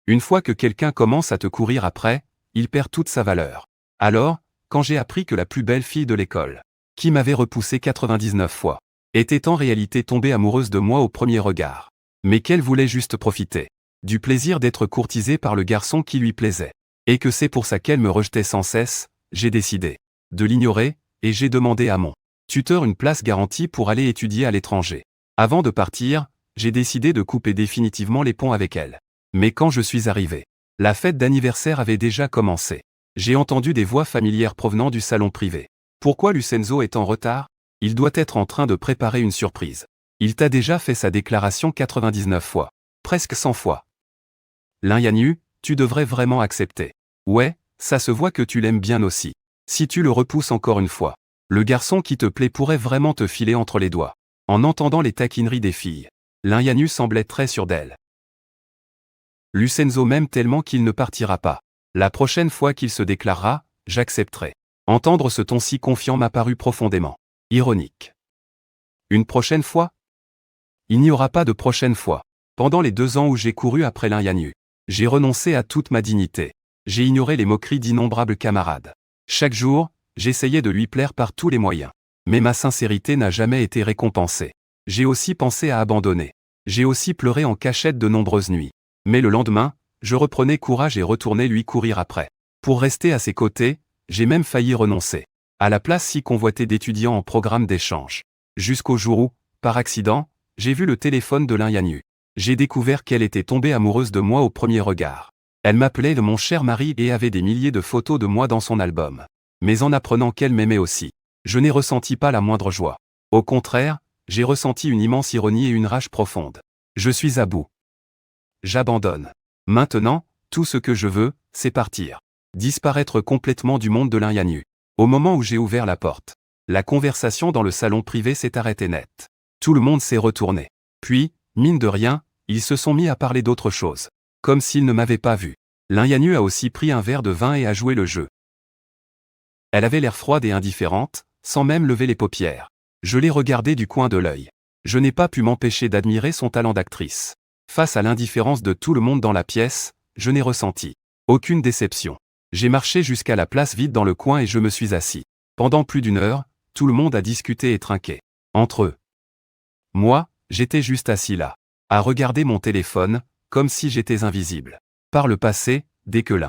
Une fois que quelqu'un commence à te courir après, il perd toute sa valeur. Alors, quand j'ai appris que la plus belle fille de l'école, qui m'avait repoussé 99 fois, était en réalité tombée amoureuse de moi au premier regard, mais qu'elle voulait juste profiter du plaisir d'être courtisée par le garçon qui lui plaisait, et que c'est pour ça qu'elle me rejetait sans cesse, j'ai décidé de l'ignorer, et j'ai demandé à mon tuteur une place garantie pour aller étudier à l'étranger. Avant de partir, j'ai décidé de couper définitivement les ponts avec elle. Mais quand je suis arrivé, la fête d'anniversaire avait déjà commencé. J'ai entendu des voix familières provenant du salon privé. Pourquoi Lucenzo est en retard? Il doit être en train de préparer une surprise. Il t'a déjà fait sa déclaration 99 fois. Presque 100 fois. Linyanu, tu devrais vraiment accepter. Ouais, ça se voit que tu l'aimes bien aussi. Si tu le repousses encore une fois, le garçon qui te plaît pourrait vraiment te filer entre les doigts. En entendant les taquineries des filles, Linyanu semblait très sûr d'elle. Lucenzo m'aime tellement qu'il ne partira pas. La prochaine fois qu'il se déclarera, j'accepterai. Entendre ce ton si confiant m'a paru profondément ironique. Une prochaine fois? Il n'y aura pas de prochaine fois. Pendant les 2 ans où j'ai couru après Linyanu, j'ai renoncé à toute ma dignité. J'ai ignoré les moqueries d'innombrables camarades. Chaque jour, j'essayais de lui plaire par tous les moyens. Mais ma sincérité n'a jamais été récompensée. J'ai aussi pensé à abandonner. J'ai aussi pleuré en cachette de nombreuses nuits. Mais le lendemain, je reprenais courage et retournais lui courir après. Pour rester à ses côtés, j'ai même failli renoncer à la place si convoitée d'étudiants en programme d'échange. Jusqu'au jour où, par accident, j'ai vu le téléphone de Linyanu. J'ai découvert qu'elle était tombée amoureuse de moi au premier regard. Elle m'appelait de mon cher mari et avait des milliers de photos de moi dans son album. Mais en apprenant qu'elle m'aimait aussi, je n'ai ressenti pas la moindre joie. Au contraire, j'ai ressenti une immense ironie et une rage profonde. Je suis à bout. J'abandonne. Maintenant, tout ce que je veux, c'est partir. Disparaître complètement du monde de Linyanu. Au moment où j'ai ouvert la porte, la conversation dans le salon privé s'est arrêtée net. Tout le monde s'est retourné. Puis, mine de rien, ils se sont mis à parler d'autre chose. Comme s'ils ne m'avaient pas vu. Linyanu a aussi pris un verre de vin et a joué le jeu. Elle avait l'air froide et indifférente, sans même lever les paupières. Je l'ai regardée du coin de l'œil. Je n'ai pas pu m'empêcher d'admirer son talent d'actrice. Face à l'indifférence de tout le monde dans la pièce, je n'ai ressenti aucune déception. J'ai marché jusqu'à la place vide dans le coin et je me suis assis. Pendant plus d'1 heure, tout le monde a discuté et trinqué entre eux. Moi, j'étais juste assis là, à regarder mon téléphone, comme si j'étais invisible. Par le passé, dès que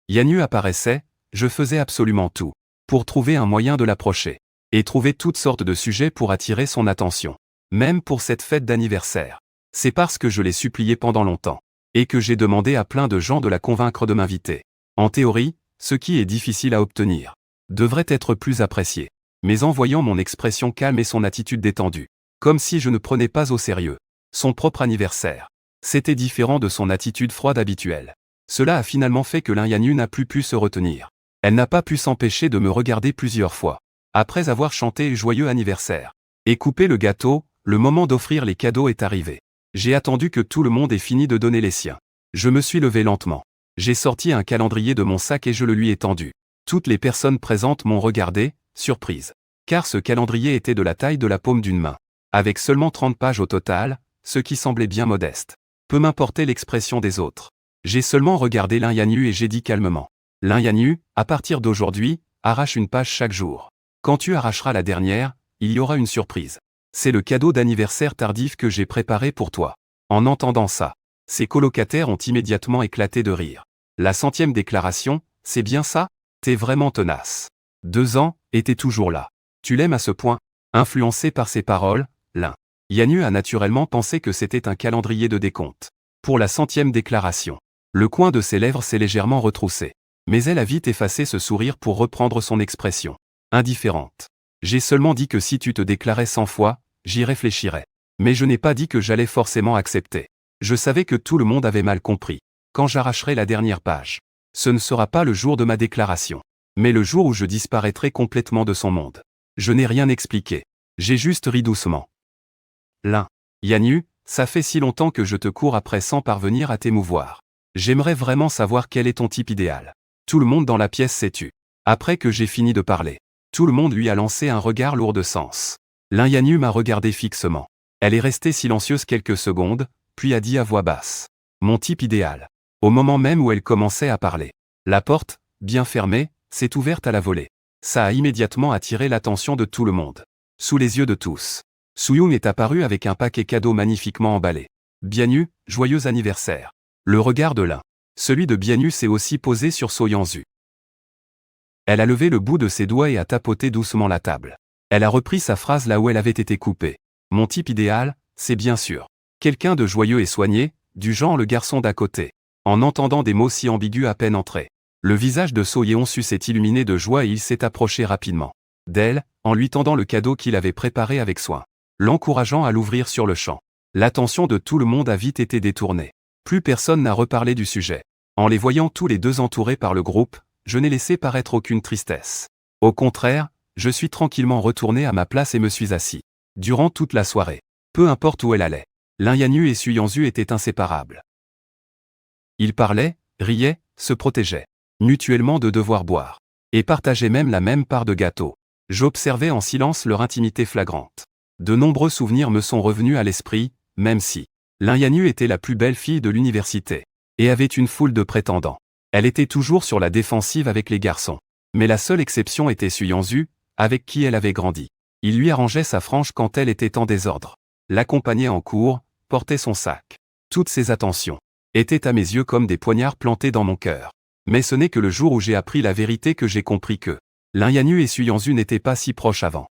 Linyanu apparaissait, je faisais absolument tout pour trouver un moyen de l'approcher, et trouver toutes sortes de sujets pour attirer son attention. Même pour cette fête d'anniversaire. C'est parce que je l'ai supplié pendant longtemps, et que j'ai demandé à plein de gens de la convaincre de m'inviter. En théorie, ce qui est difficile à obtenir devrait être plus apprécié. Mais en voyant mon expression calme et son attitude détendue, comme si je ne prenais pas au sérieux son propre anniversaire, c'était différent de son attitude froide habituelle. Cela a finalement fait que Linyanu n'a plus pu se retenir. Elle n'a pas pu s'empêcher de me regarder plusieurs fois. Après avoir chanté « Joyeux anniversaire » et coupé le gâteau, le moment d'offrir les cadeaux est arrivé. J'ai attendu que tout le monde ait fini de donner les siens. Je me suis levé lentement. J'ai sorti un calendrier de mon sac et je le lui ai tendu. Toutes les personnes présentes m'ont regardé, surprise. Car ce calendrier était de la taille de la paume d'une main. Avec seulement 30 pages au total, ce qui semblait bien modeste. Peu m'importait l'expression des autres. J'ai seulement regardé Linyanu et j'ai dit calmement. Linyanu, à partir d'aujourd'hui, arrache une page chaque jour. Quand tu arracheras la dernière, il y aura une surprise. C'est le cadeau d'anniversaire tardif que j'ai préparé pour toi. En entendant ça, ses colocataires ont immédiatement éclaté de rire. La 100e déclaration, c'est bien ça? T'es vraiment tenace. 2 ans, et t'es toujours là. Tu l'aimes à ce point? Influencé par ses paroles, Linyanu a naturellement pensé que c'était un calendrier de décompte. Pour la 100e déclaration. Le coin de ses lèvres s'est légèrement retroussé. Mais elle a vite effacé ce sourire pour reprendre son expression. Indifférente. J'ai seulement dit que si tu te déclarais 100 fois, j'y réfléchirais. Mais je n'ai pas dit que j'allais forcément accepter. Je savais que tout le monde avait mal compris. Quand j'arracherai la dernière page, ce ne sera pas le jour de ma déclaration, mais le jour où je disparaîtrai complètement de son monde. Je n'ai rien expliqué. J'ai juste ri doucement. Linyanu, ça fait si longtemps que je te cours après sans parvenir à t'émouvoir. J'aimerais vraiment savoir quel est ton type idéal. Tout le monde dans la pièce s'est tu. Après que j'ai fini de parler, tout le monde lui a lancé un regard lourd de sens. Linyanu m'a regardé fixement. Elle est restée silencieuse quelques secondes, puis a dit à voix basse. Mon type idéal. au moment même où elle commençait à parler. La porte, bien fermée, s'est ouverte à la volée. Ça a immédiatement attiré l'attention de tout le monde. Sous les yeux de tous, Soo-young est apparu avec un paquet cadeau magnifiquement emballé. Bienyu, joyeux anniversaire. Le regard de l'un. Celui de Bienyu s'est aussi posé sur So-Yeon-su. Elle a levé le bout de ses doigts et a tapoté doucement la table. Elle a repris sa phrase là où elle avait été coupée. Mon type idéal, c'est bien sûr quelqu'un de joyeux et soigné, du genre le garçon d'à côté. En entendant des mots si ambigus à peine entrés, le visage de So-Yeon-su s'est illuminé de joie et il s'est approché rapidement d'elle, en lui tendant le cadeau qu'il avait préparé avec soin, l'encourageant à l'ouvrir sur le champ. L'attention de tout le monde a vite été détournée. Plus personne n'a reparlé du sujet. En les voyant tous les deux entourés par le groupe, je n'ai laissé paraître aucune tristesse. Au contraire, je suis tranquillement retourné à ma place et me suis assis. Durant toute la soirée, peu importe où elle allait, Lin-Yanyu et Su-Yeon-su étaient inséparables. Ils parlaient, riaient, se protégeaient mutuellement de devoir boire, et partageaient même la même part de gâteau. J'observais en silence leur intimité flagrante. De nombreux souvenirs me sont revenus à l'esprit, même si Lin-Yanyu était la plus belle fille de l'université, et avait une foule de prétendants. Elle était toujours sur la défensive avec les garçons. Mais la seule exception était Su-Yeon-su, avec qui elle avait grandi. Il lui arrangeait sa frange quand elle était en désordre, l'accompagnait en cours, portait son sac. Toutes ces attentions étaient à mes yeux comme des poignards plantés dans mon cœur. Mais ce n'est que le jour où j'ai appris la vérité que j'ai compris que Lin-Yanyu et Su-Yeon-su n'étaient pas si proches avant.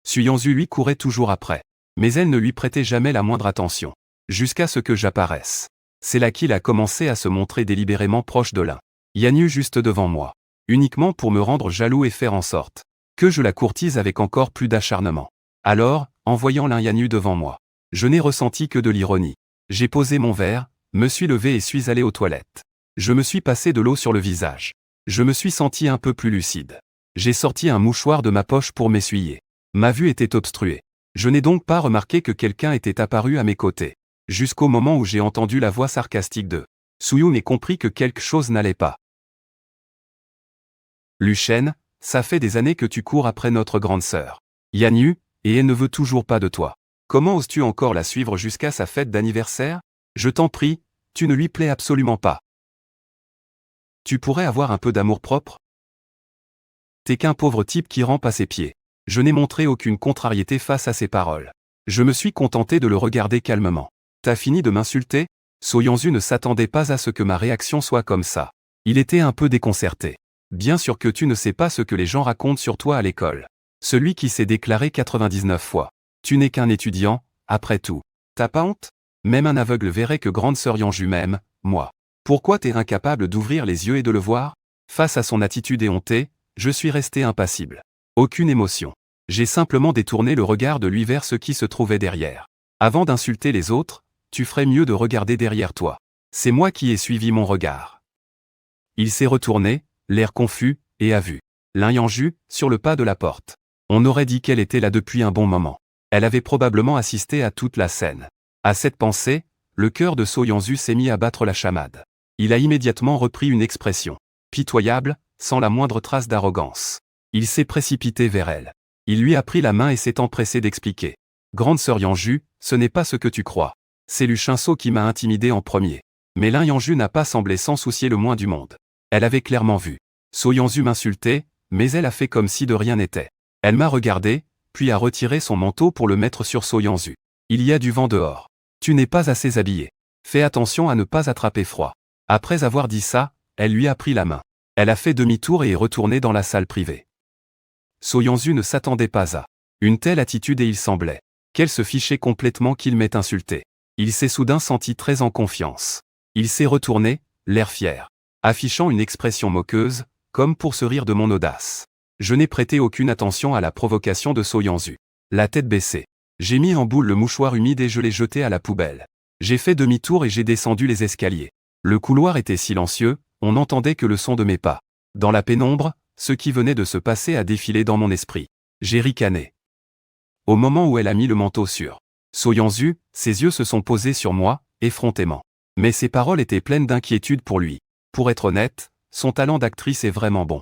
Su-Yeon-su lui courait toujours après, mais elle ne lui prêtait jamais la moindre attention, jusqu'à ce que j'apparaisse. C'est là qu'il a commencé à se montrer délibérément proche de Lin-Yanyu juste devant moi, uniquement pour me rendre jaloux et faire en sorte que je la courtise avec encore plus d'acharnement. Alors, en voyant Lin-Yanyu devant moi, je n'ai ressenti que de l'ironie. J'ai posé mon verre, me suis levé et suis allé aux toilettes. Je me suis passé de l'eau sur le visage. Je me suis senti un peu plus lucide. J'ai sorti un mouchoir de ma poche pour m'essuyer. Ma vue était obstruée. Je n'ai donc pas remarqué que quelqu'un était apparu à mes côtés, jusqu'au moment où j'ai entendu la voix sarcastique de Soo-young et compris que quelque chose n'allait pas. Lucien, ça fait des années que tu cours après notre grande sœur Yanyu, et elle ne veut toujours pas de toi. Comment oses-tu encore la suivre jusqu'à sa fête d'anniversaire? Je t'en prie, tu ne lui plais absolument pas. Tu pourrais avoir un peu d'amour-propre? T'es qu'un pauvre type qui rampe à ses pieds. Je n'ai montré aucune contrariété face à ses paroles. Je me suis contenté de le regarder calmement. T'as fini de m'insulter? So-Yeon-su ne s'attendait pas à ce que ma réaction soit comme ça. Il était un peu déconcerté. Bien sûr que tu ne sais pas ce que les gens racontent sur toi à l'école. Celui qui s'est déclaré 99 fois. Tu n'es qu'un étudiant, après tout. T'as pas honte? Même un aveugle verrait que grande sœur Yeonju m'aime, moi. Pourquoi t'es incapable d'ouvrir les yeux et de le voir? Face à son attitude éhontée, je suis resté impassible. Aucune émotion. J'ai simplement détourné le regard de lui vers ce qui se trouvait derrière. Avant d'insulter les autres, tu ferais mieux de regarder derrière toi. C'est moi qui ai suivi mon regard. Il s'est retourné, l'air confus, et a vu Lin-Yanju sur le pas de la porte. On aurait dit qu'elle était là depuis un bon moment. Elle avait probablement assisté à toute la scène. À cette pensée, le cœur de So-Yeon-su s'est mis à battre la chamade. Il a immédiatement repris une expression pitoyable, sans la moindre trace d'arrogance. Il s'est précipité vers elle. Il lui a pris la main et s'est empressé d'expliquer. Grande sœur Yeonju, ce n'est pas ce que tu crois. C'est Lu Shinso qui m'a intimidé en premier. Mais Lin-Yanju n'a pas semblé s'en soucier le moins du monde. Elle avait clairement vu So-Yeon-su m'insulter, mais elle a fait comme si de rien n'était. Elle m'a regardé, puis a retiré son manteau pour le mettre sur So-Yeon-su. Il y a du vent dehors. Tu n'es pas assez habillé. Fais attention à ne pas attraper froid. Après avoir dit ça, elle lui a pris la main. Elle a fait demi-tour et est retournée dans la salle privée. So-Yeon-su ne s'attendait pas à une telle attitude et il semblait qu'elle se fichait complètement qu'il m'ait insulté. Il s'est soudain senti très en confiance. Il s'est retourné, l'air fier, affichant une expression moqueuse, comme pour se rire de mon audace. Je n'ai prêté aucune attention à la provocation de So-Yeon-su. La tête baissée, j'ai mis en boule le mouchoir humide et je l'ai jeté à la poubelle. J'ai fait demi-tour et j'ai descendu les escaliers. Le couloir était silencieux, on n'entendait que le son de mes pas. Dans la pénombre, ce qui venait de se passer a défilé dans mon esprit. J'ai ricané. Au moment où elle a mis le manteau sur So-Yeon-su, ses yeux se sont posés sur moi, effrontément. Mais ses paroles étaient pleines d'inquiétude pour lui. Pour être honnête, son talent d'actrice est vraiment bon.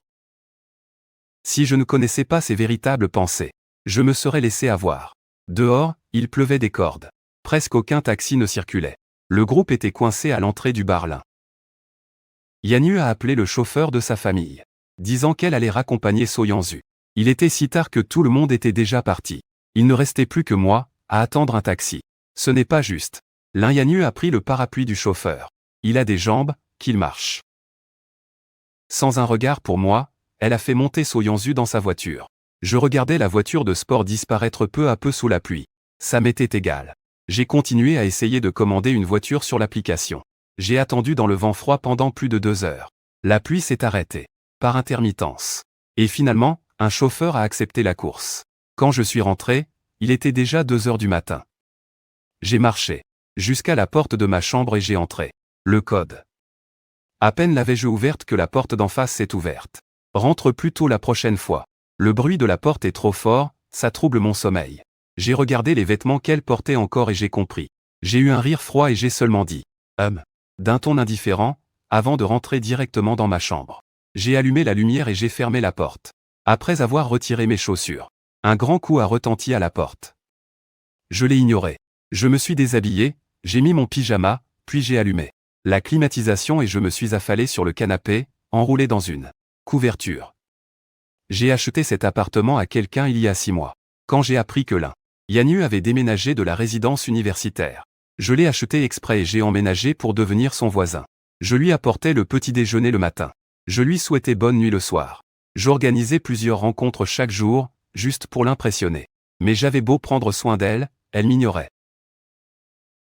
Si je ne connaissais pas ses véritables pensées, je me serais laissé avoir. Dehors, il pleuvait des cordes. Presque aucun taxi ne circulait. Le groupe était coincé à l'entrée du bar Lin. Yanyu a appelé le chauffeur de sa famille, disant qu'elle allait raccompagner So Yanzu. Il était si tard que tout le monde était déjà parti. Il ne restait plus que moi, à attendre un taxi. Ce n'est pas juste. Lin Yanyu a pris le parapluie du chauffeur. Il a des jambes, qu'il marche. Sans un regard pour moi, elle a fait monter So Yanzu dans sa voiture. Je regardais la voiture de sport disparaître peu à peu sous la pluie. Ça m'était égal. J'ai continué à essayer de commander une voiture sur l'application. J'ai attendu dans le vent froid pendant plus de 2 heures. La pluie s'est arrêtée. Par intermittence. Et finalement, un chauffeur a accepté la course. Quand je suis rentré, il était déjà 2 heures du matin. J'ai marché jusqu'à la porte de ma chambre et j'ai entré. Le code. À peine l'avais-je ouverte que la porte d'en face s'est ouverte. Rentre plus tôt la prochaine fois. Le bruit de la porte est trop fort, ça trouble mon sommeil. J'ai regardé les vêtements qu'elle portait encore et j'ai compris. J'ai eu un rire froid et j'ai seulement dit d'un ton indifférent, avant de rentrer directement dans ma chambre. J'ai allumé la lumière et j'ai fermé la porte. Après avoir retiré mes chaussures, un grand coup a retenti à la porte. Je l'ai ignoré. Je me suis déshabillé, j'ai mis mon pyjama, puis j'ai allumé la climatisation et je me suis affalé sur le canapé, enroulé dans une couverture. J'ai acheté cet appartement à quelqu'un il y a 6 mois. Quand j'ai appris que Lin Yanyu avait déménagé de la résidence universitaire, je l'ai acheté exprès et j'ai emménagé pour devenir son voisin. Je lui apportais le petit déjeuner le matin. Je lui souhaitais bonne nuit le soir. J'organisais plusieurs rencontres chaque jour, juste pour l'impressionner. Mais j'avais beau prendre soin d'elle, elle m'ignorait.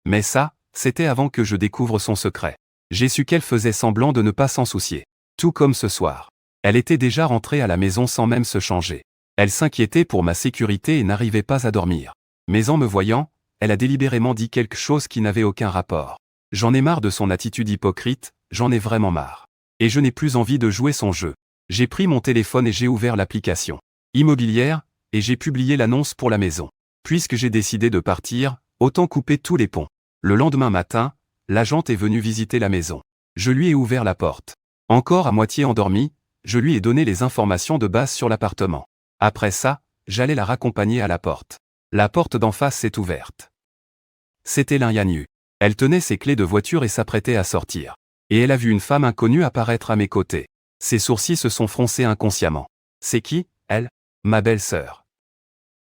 Mais ça, c'était avant que je découvre son secret. J'ai su qu'elle faisait semblant de ne pas s'en soucier. Tout comme ce soir. Elle était déjà rentrée à la maison sans même se changer. Elle s'inquiétait pour ma sécurité et n'arrivait pas à dormir. Mais en me voyant, elle a délibérément dit quelque chose qui n'avait aucun rapport. J'en ai marre de son attitude hypocrite, j'en ai vraiment marre. Et je n'ai plus envie de jouer son jeu. J'ai pris mon téléphone et j'ai ouvert l'application immobilière, et j'ai publié l'annonce pour la maison. Puisque j'ai décidé de partir, autant couper tous les ponts. Le lendemain matin, l'agente est venue visiter la maison. Je lui ai ouvert la porte. Encore à moitié endormie, je lui ai donné les informations de base sur l'appartement. Après ça, j'allais la raccompagner à la porte. La porte d'en face s'est ouverte. C'était Lin Yanyu. Elle tenait ses clés de voiture et s'apprêtait à sortir. Et elle a vu une femme inconnue apparaître à mes côtés. Ses sourcils se sont froncés inconsciemment. C'est qui, elle? Ma belle-sœur.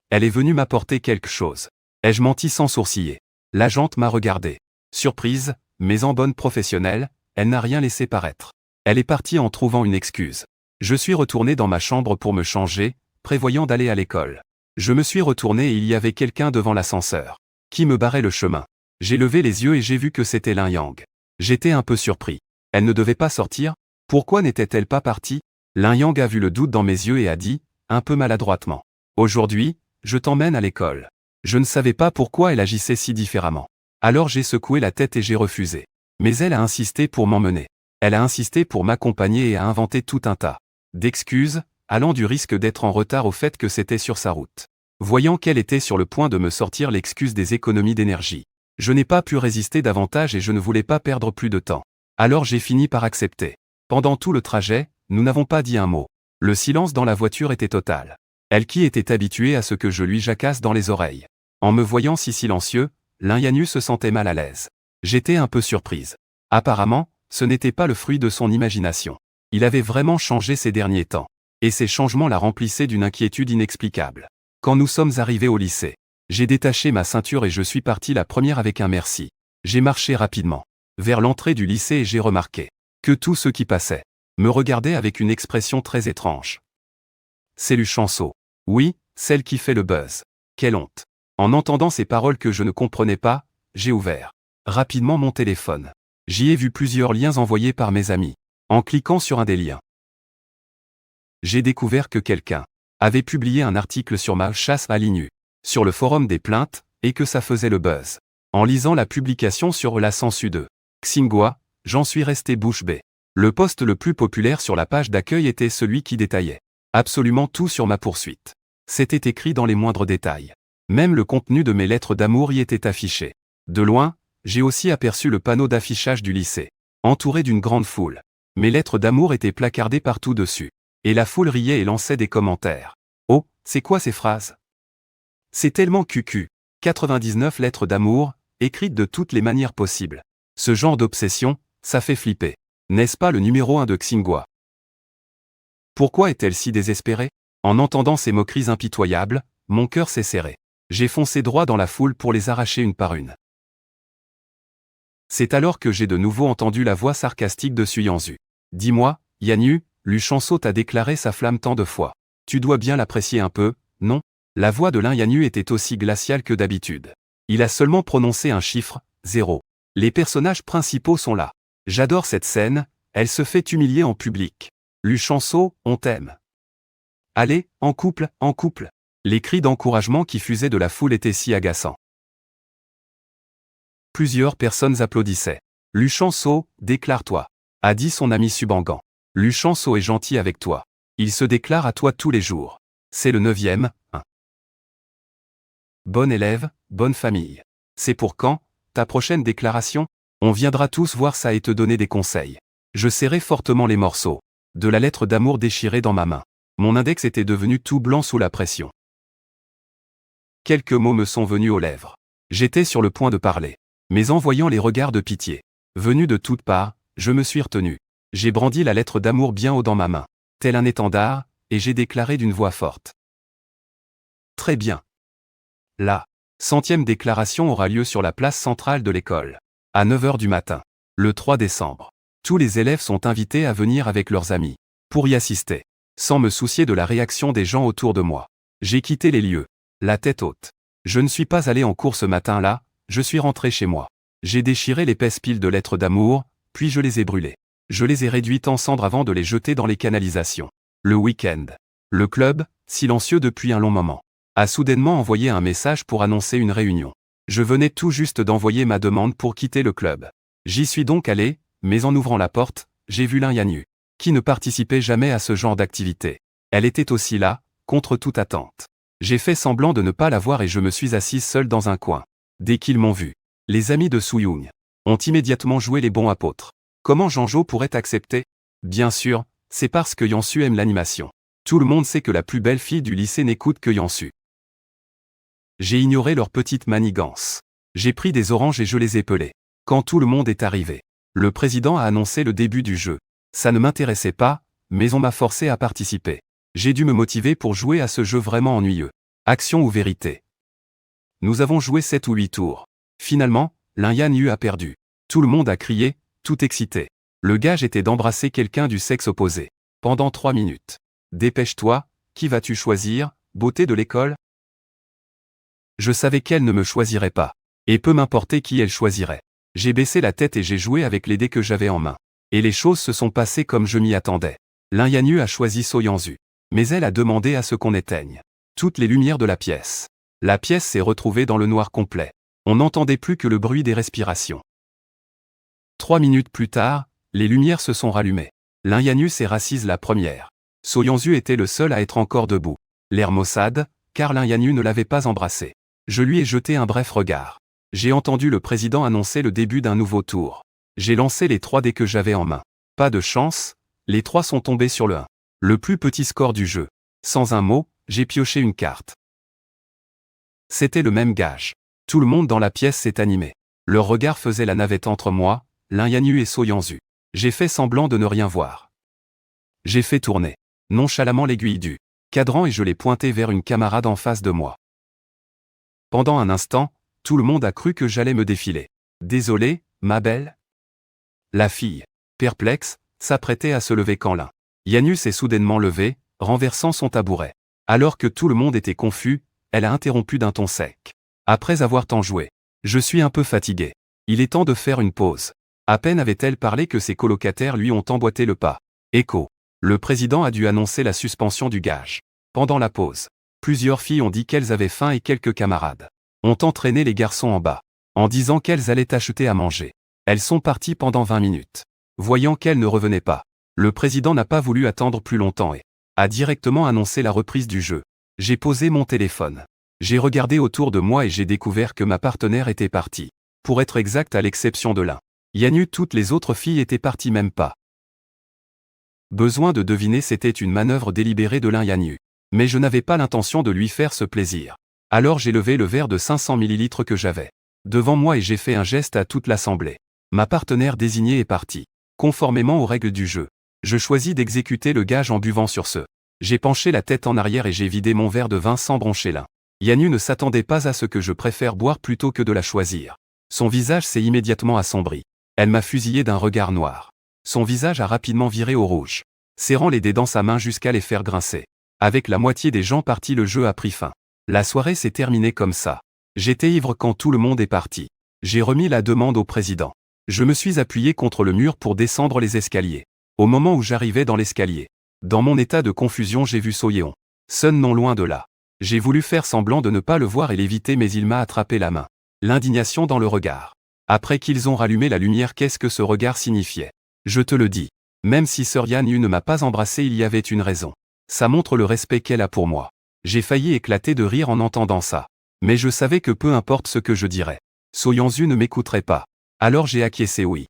Elle est venue m'apporter quelque chose. Ai-je menti sans sourciller? L'agente m'a regardé. Surprise, mais en bonne professionnelle, elle n'a rien laissé paraître. Elle est partie en trouvant une excuse. Je suis retourné dans ma chambre pour me changer, prévoyant d'aller à l'école. Je me suis retourné et il y avait quelqu'un devant l'ascenseur, qui me barrait le chemin. J'ai levé les yeux et j'ai vu que c'était Lin Yang. J'étais un peu surpris. Elle ne devait pas sortir? Pourquoi n'était-elle pas partie? Lin Yang a vu le doute dans mes yeux et a dit, un peu maladroitement. Aujourd'hui, je t'emmène à l'école. Je ne savais pas pourquoi elle agissait si différemment. Alors j'ai secoué la tête et j'ai refusé. Mais elle a insisté pour m'emmener. Elle a insisté pour m'accompagner et a inventé tout un tas d'excuses, allant du risque d'être en retard au fait que c'était sur sa route. Voyant qu'elle était sur le point de me sortir l'excuse des économies d'énergie, je n'ai pas pu résister davantage et je ne voulais pas perdre plus de temps. Alors j'ai fini par accepter. Pendant tout le trajet, nous n'avons pas dit un mot. Le silence dans la voiture était total. Elle qui était habituée à ce que je lui jacasse dans les oreilles. En me voyant si silencieux, Lin Yanyu se sentait mal à l'aise. J'étais un peu surprise. Apparemment, ce n'était pas le fruit de son imagination. Il avait vraiment changé ces derniers temps. Et ces changements la remplissaient d'une inquiétude inexplicable. Quand nous sommes arrivés au lycée, j'ai détaché ma ceinture et je suis parti la première avec un merci. J'ai marché rapidement vers l'entrée du lycée et j'ai remarqué que tous ceux qui passaient me regardaient avec une expression très étrange. C'est Lu Chanso. Oui, celle qui fait le buzz. Quelle honte. En entendant ces paroles que je ne comprenais pas, j'ai ouvert rapidement mon téléphone. J'y ai vu plusieurs liens envoyés par mes amis. En cliquant sur un des liens, j'ai découvert que quelqu'un avait publié un article sur ma chasse à Linux, sur le forum des plaintes, et que ça faisait le buzz. En lisant la publication sur la censure de Xinhua, j'en suis resté bouche bée. Le post le plus populaire sur la page d'accueil était celui qui détaillait absolument tout sur ma poursuite. C'était écrit dans les moindres détails. Même le contenu de mes lettres d'amour y était affiché. De loin, j'ai aussi aperçu le panneau d'affichage du lycée, entouré d'une grande foule. Mes lettres d'amour étaient placardées partout dessus. Et la foule riait et lançait des commentaires. Oh, c'est quoi ces phrases? C'est tellement cucu. 99 lettres d'amour, écrite de toutes les manières possibles. Ce genre d'obsession, ça fait flipper. N'est-ce pas le numéro 1 de Xinhua? Pourquoi est-elle si désespérée? En entendant ces moqueries impitoyables, mon cœur s'est serré. J'ai foncé droit dans la foule pour les arracher une par une. C'est alors que j'ai de nouveau entendu la voix sarcastique de Suyanzu. Dis-moi, Yanyu, Lu Shanso t'a déclaré sa flamme tant de fois. Tu dois bien l'apprécier un peu, non? La voix de Lin Yanyu était aussi glaciale que d'habitude. Il a seulement prononcé un chiffre, 0. Les personnages principaux sont là. J'adore cette scène, elle se fait humilier en public. Lu Shanso, on t'aime. Allez, en couple, en couple. Les cris d'encouragement qui fusaient de la foule étaient si agaçants. Plusieurs personnes applaudissaient. Lu Shanso, déclare-toi, a dit son ami Subangan. Lu Shanso est gentil avec toi. Il se déclare à toi tous les jours. C'est le 9e, hein. Bon élève, bonne famille. C'est pour quand, ta prochaine déclaration? On viendra tous voir ça et te donner des conseils. Je serrai fortement les morceaux de la lettre d'amour déchirée dans ma main. Mon index était devenu tout blanc sous la pression. Quelques mots me sont venus aux lèvres. J'étais sur le point de parler. Mais en voyant les regards de pitié venus de toutes parts, je me suis retenu. J'ai brandi la lettre d'amour bien haut dans ma main, tel un étendard, et j'ai déclaré d'une voix forte. Très bien. La 100e déclaration aura lieu sur la place centrale de l'école, à 9h du matin, le 3 décembre. Tous les élèves sont invités à venir avec leurs amis, pour y assister, sans me soucier de la réaction des gens autour de moi. J'ai quitté les lieux, la tête haute. Je ne suis pas allé en cours ce matin-là, je suis rentré chez moi. J'ai déchiré l'épaisse pile de lettres d'amour, puis je les ai brûlées. Je les ai réduites en cendres avant de les jeter dans les canalisations. Le week-end. Le club, silencieux depuis un long moment, a soudainement envoyé un message pour annoncer une réunion. Je venais tout juste d'envoyer ma demande pour quitter le club. J'y suis donc allé, mais en ouvrant la porte, j'ai vu Lin Yanyu, qui ne participait jamais à ce genre d'activité. Elle était aussi là, contre toute attente. J'ai fait semblant de ne pas la voir et je me suis assise seule dans un coin. Dès qu'ils m'ont vu, les amis de Suyung ont immédiatement joué les bons apôtres. Comment Jean-Jo pourrait accepter? Bien sûr, c'est parce que Yansu aime l'animation. Tout le monde sait que la plus belle fille du lycée n'écoute que Yansu. J'ai ignoré leur petite manigance. J'ai pris des oranges et je les ai pelées. Quand tout le monde est arrivé, le président a annoncé le début du jeu. Ça ne m'intéressait pas, mais on m'a forcé à participer. J'ai dû me motiver pour jouer à ce jeu vraiment ennuyeux. Action ou vérité? Nous avons joué 7 ou 8 tours. Finalement, Lin Yanyu a perdu. Tout le monde a crié, tout excité. Le gage était d'embrasser quelqu'un du sexe opposé. Pendant 3 minutes. Dépêche-toi, qui vas-tu choisir, beauté de l'école? Je savais qu'elle ne me choisirait pas. Et peu m'importait qui elle choisirait. J'ai baissé la tête et j'ai joué avec les dés que j'avais en main. Et les choses se sont passées comme je m'y attendais. Lin Yanyu a choisi Soyanzu. Mais elle a demandé à ce qu'on éteigne toutes les lumières de la pièce. La pièce s'est retrouvée dans le noir complet. On n'entendait plus que le bruit des respirations. 3 minutes plus tard, les lumières se sont rallumées. Lin Yanyu s'est rassise la première. Soyanzu était le seul à être encore debout. L'air maussade, car Lin Yanyu ne l'avait pas embrassé. Je lui ai jeté un bref regard. J'ai entendu le président annoncer le début d'un nouveau tour. J'ai lancé les 3 dés que j'avais en main. Pas de chance, les 3 sont tombés sur le 1. Le plus petit score du jeu. Sans un mot, j'ai pioché une carte. C'était le même gage. Tout le monde dans la pièce s'est animé. Leur regard faisait la navette entre moi, Lin Yanyu et Soyanzu. J'ai fait semblant de ne rien voir. J'ai fait tourner nonchalamment l'aiguille du cadran et je l'ai pointé vers une camarade en face de moi. Pendant un instant, tout le monde a cru que j'allais me défiler. Désolé, ma belle? La fille, perplexe, s'apprêtait à se lever quand Lin Yanyu s'est soudainement levée, renversant son tabouret. Alors que tout le monde était confus, elle a interrompu d'un ton sec. Après avoir tant joué, je suis un peu fatigué. Il est temps de faire une pause. À peine avait-elle parlé que ses colocataires lui ont emboîté le pas. Écho. Le président a dû annoncer la suspension du gage. Pendant la pause, plusieurs filles ont dit qu'elles avaient faim et quelques camarades ont entraîné les garçons en bas, en disant qu'elles allaient acheter à manger. Elles sont parties pendant 20 minutes. Voyant qu'elles ne revenaient pas, le président n'a pas voulu attendre plus longtemps et a directement annoncé la reprise du jeu. J'ai posé mon téléphone. J'ai regardé autour de moi et j'ai découvert que ma partenaire était partie. Pour être exact, à l'exception de Lin Yanyu, toutes les autres filles étaient parties même pas. Besoin de deviner, c'était une manœuvre délibérée de Lin Yanyu. Mais je n'avais pas l'intention de lui faire ce plaisir. Alors j'ai levé le verre de 500 ml que j'avais devant moi et j'ai fait un geste à toute l'assemblée. Ma partenaire désignée est partie. Conformément aux règles du jeu, je choisis d'exécuter le gage en buvant sur ce. J'ai penché la tête en arrière et j'ai vidé mon verre de vin sans broncher l'un. Yannu ne s'attendait pas à ce que je préfère boire plutôt que de la choisir. Son visage s'est immédiatement assombri. Elle m'a fusillé d'un regard noir. Son visage a rapidement viré au rouge, serrant les dés dans sa main jusqu'à les faire grincer. Avec la moitié des gens partis, le jeu a pris fin. La soirée s'est terminée comme ça. J'étais ivre quand tout le monde est parti. J'ai remis la demande au président. Je me suis appuyé contre le mur pour descendre les escaliers. Au moment où j'arrivais dans l'escalier, dans mon état de confusion, j'ai vu Soyeon. Sun non loin de là. J'ai voulu faire semblant de ne pas le voir et l'éviter, mais il m'a attrapé la main. L'indignation dans le regard. Après qu'ils ont rallumé la lumière, qu'est-ce que ce regard signifiait? Je te le dis. Même si Sœur Yanyu ne m'a pas embrassé, il y avait une raison. Ça montre le respect qu'elle a pour moi. J'ai failli éclater de rire en entendant ça. Mais je savais que peu importe ce que je dirais, Soyeonju ne m'écouterait pas. Alors j'ai acquiescé oui.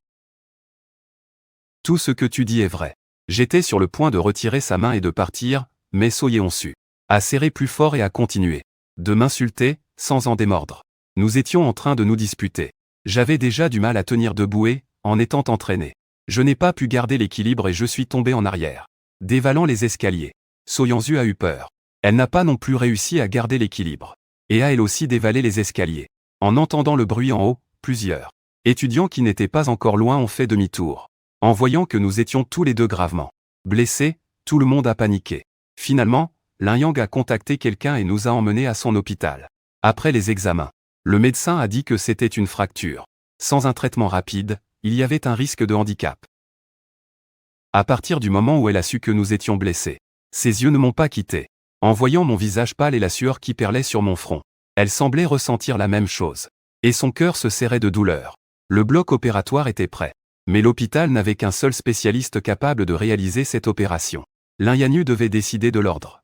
Tout ce que tu dis est vrai. J'étais sur le point de retirer sa main et de partir, mais Soyeonju a serré plus fort et a continué de m'insulter, sans en démordre. Nous étions en train de nous disputer. J'avais déjà du mal à tenir debout et, en étant entraîné, je n'ai pas pu garder l'équilibre et je suis tombé en arrière, dévalant les escaliers. Soyeonju a eu peur. Elle n'a pas non plus réussi à garder l'équilibre. Et a elle aussi dévalé les escaliers. En entendant le bruit en haut, plusieurs étudiants qui n'étaient pas encore loin ont fait demi-tour. En voyant que nous étions tous les deux gravement blessés, tout le monde a paniqué. Finalement, Lin Yang a contacté quelqu'un et nous a emmenés à son hôpital. Après les examens, le médecin a dit que c'était une fracture. Sans un traitement rapide, il y avait un risque de handicap. À partir du moment où elle a su que nous étions blessés, ses yeux ne m'ont pas quitté. En voyant mon visage pâle et la sueur qui perlait sur mon front, elle semblait ressentir la même chose. Et son cœur se serrait de douleur. Le bloc opératoire était prêt. Mais l'hôpital n'avait qu'un seul spécialiste capable de réaliser cette opération. Lin Yanyu devait décider de l'ordre.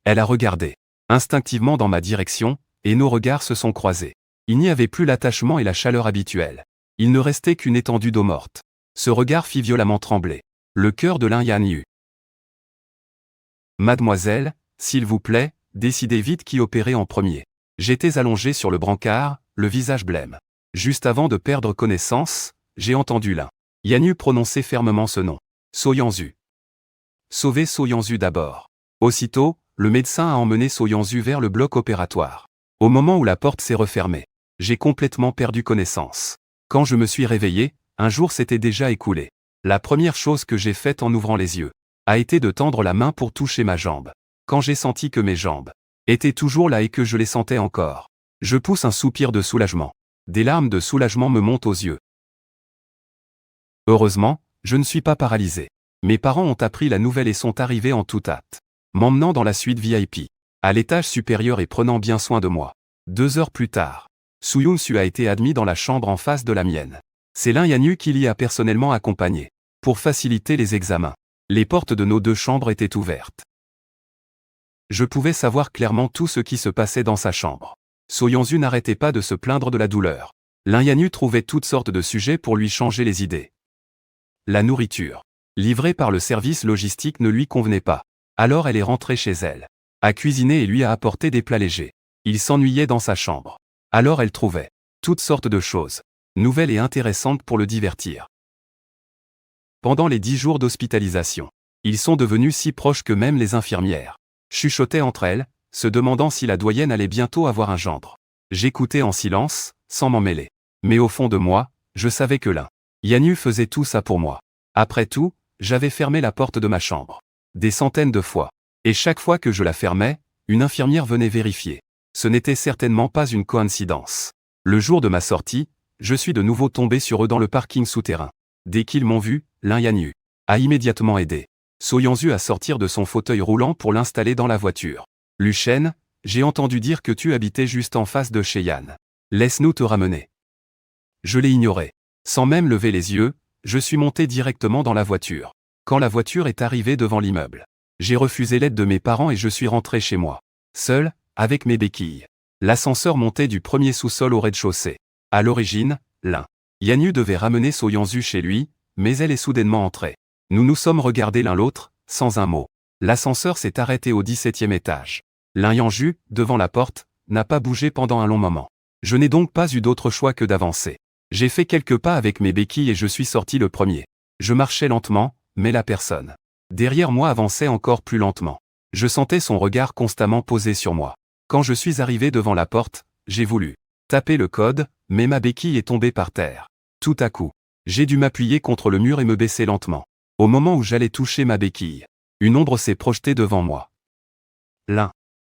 Elle a regardé instinctivement dans ma direction, et nos regards se sont croisés. Il n'y avait plus l'attachement et la chaleur habituelle. Il ne restait qu'une étendue d'eau morte. Ce regard fit violemment trembler le cœur de Lin Yanyu. Mademoiselle, s'il vous plaît, décidez vite qui opérait en premier. J'étais allongé sur le brancard, le visage blême. Juste avant de perdre connaissance, j'ai entendu Lin Yanyu prononcer fermement ce nom. Soyeonju. Sauvez Soyeonju d'abord. Aussitôt, le médecin a emmené Soyeonju vers le bloc opératoire. Au moment où la porte s'est refermée, j'ai complètement perdu connaissance. Quand je me suis réveillé, un jour s'était déjà écoulé. La première chose que j'ai faite en ouvrant les yeux a été de tendre la main pour toucher ma jambe. Quand j'ai senti que mes jambes étaient toujours là et que je les sentais encore, je pousse un soupir de soulagement. Des larmes de soulagement me montent aux yeux. Heureusement, je ne suis pas paralysé. Mes parents ont appris la nouvelle et sont arrivés en toute hâte, m'emmenant dans la suite VIP, à l'étage supérieur et prenant bien soin de moi. 2 heures plus tard, Soyeonju a été admis dans la chambre en face de la mienne. C'est Lin Yanyu qui l'y a personnellement accompagné. Pour faciliter les examens, les portes de nos 2 chambres étaient ouvertes. Je pouvais savoir clairement tout ce qui se passait dans sa chambre. Soyeonju n'arrêtait pas de se plaindre de la douleur. Lin Yanyu trouvait toutes sortes de sujets pour lui changer les idées. La nourriture, livrée par le service logistique, ne lui convenait pas. Alors elle est rentrée chez elle, a cuisiné et lui a apporté des plats légers. Il s'ennuyait dans sa chambre. Alors elle trouvait toutes sortes de choses, nouvelles et intéressantes pour le divertir. Pendant les 10 jours d'hospitalisation, ils sont devenus si proches que même les infirmières chuchotaient entre elles, se demandant si la doyenne allait bientôt avoir un gendre. J'écoutais en silence, sans m'en mêler. Mais au fond de moi, je savais que Lin Yanyu faisait tout ça pour moi. Après tout, j'avais fermé la porte de ma chambre des centaines de fois. Et chaque fois que je la fermais, une infirmière venait vérifier. Ce n'était certainement pas une coïncidence. Le jour de ma sortie, je suis de nouveau tombé sur eux dans le parking souterrain. Dès qu'ils m'ont vu, Lin Yanyu a immédiatement aidé Soyeonju à sortir de son fauteuil roulant pour l'installer dans la voiture. Luchen, j'ai entendu dire que tu habitais juste en face de chez Yan. Laisse-nous te ramener. Je l'ai ignoré. Sans même lever les yeux, je suis monté directement dans la voiture. Quand la voiture est arrivée devant l'immeuble, j'ai refusé l'aide de mes parents et je suis rentré chez moi. Seul, avec mes béquilles. L'ascenseur montait du premier sous-sol au rez-de-chaussée. À l'origine, Lin Yanyu devait ramener Soyeonju chez lui, mais elle est soudainement entrée. Nous nous sommes regardés l'un l'autre, sans un mot. L'ascenseur s'est arrêté au 17e étage. Lin Yanyu, devant la porte, n'a pas bougé pendant un long moment. Je n'ai donc pas eu d'autre choix que d'avancer. J'ai fait quelques pas avec mes béquilles et je suis sorti le premier. Je marchais lentement, mais la personne derrière moi avançait encore plus lentement. Je sentais son regard constamment posé sur moi. Quand je suis arrivé devant la porte, j'ai voulu taper le code, mais ma béquille est tombée par terre. Tout à coup, j'ai dû m'appuyer contre le mur et me baisser lentement. Au moment où j'allais toucher ma béquille, une ombre s'est projetée devant moi.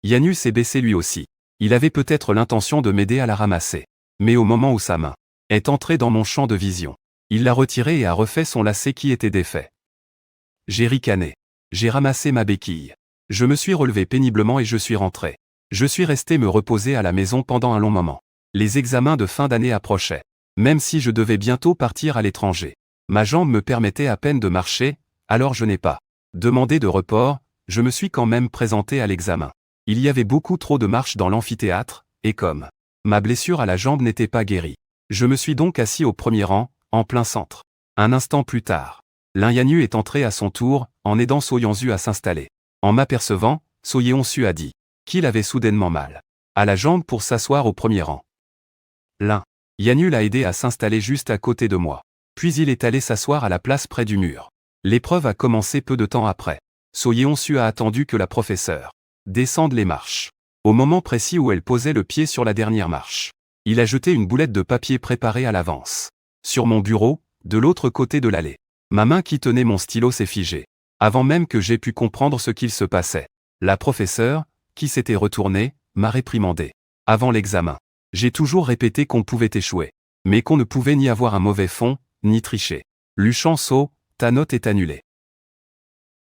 Yannu s'est baissé lui aussi. Il avait peut-être l'intention de m'aider à la ramasser. Mais au moment où sa main est entrée dans mon champ de vision, il l'a retirée et a refait son lacet qui était défait. J'ai ricané. J'ai ramassé ma béquille. Je me suis relevé péniblement et je suis rentré. Je suis resté me reposer à la maison pendant un long moment. Les examens de fin d'année approchaient. Même si je devais bientôt partir à l'étranger, ma jambe me permettait à peine de marcher, alors je n'ai pas demandé de report, je me suis quand même présenté à l'examen. Il y avait beaucoup trop de marches dans l'amphithéâtre, et comme ma blessure à la jambe n'était pas guérie, je me suis donc assis au premier rang, en plein centre. Un instant plus tard, Yannu est entré à son tour, en aidant Soyeonsu à s'installer. En m'apercevant, Soyeonsu a dit qu'il avait soudainement mal à la jambe pour s'asseoir au premier rang. Yannu l'a aidé à s'installer juste à côté de moi. Puis il est allé s'asseoir à la place près du mur. L'épreuve a commencé peu de temps après. Soyeonsu a attendu que la professeure descende les marches. Au moment précis où elle posait le pied sur la dernière marche, il a jeté une boulette de papier préparée à l'avance sur mon bureau, de l'autre côté de l'allée. Ma main qui tenait mon stylo s'est figée. Avant même que j'aie pu comprendre ce qu'il se passait, la professeure, qui s'était retournée, m'a réprimandé. Avant l'examen, j'ai toujours répété qu'on pouvait échouer, mais qu'on ne pouvait ni avoir un mauvais fond, ni tricher. Luchanso, ta note est annulée.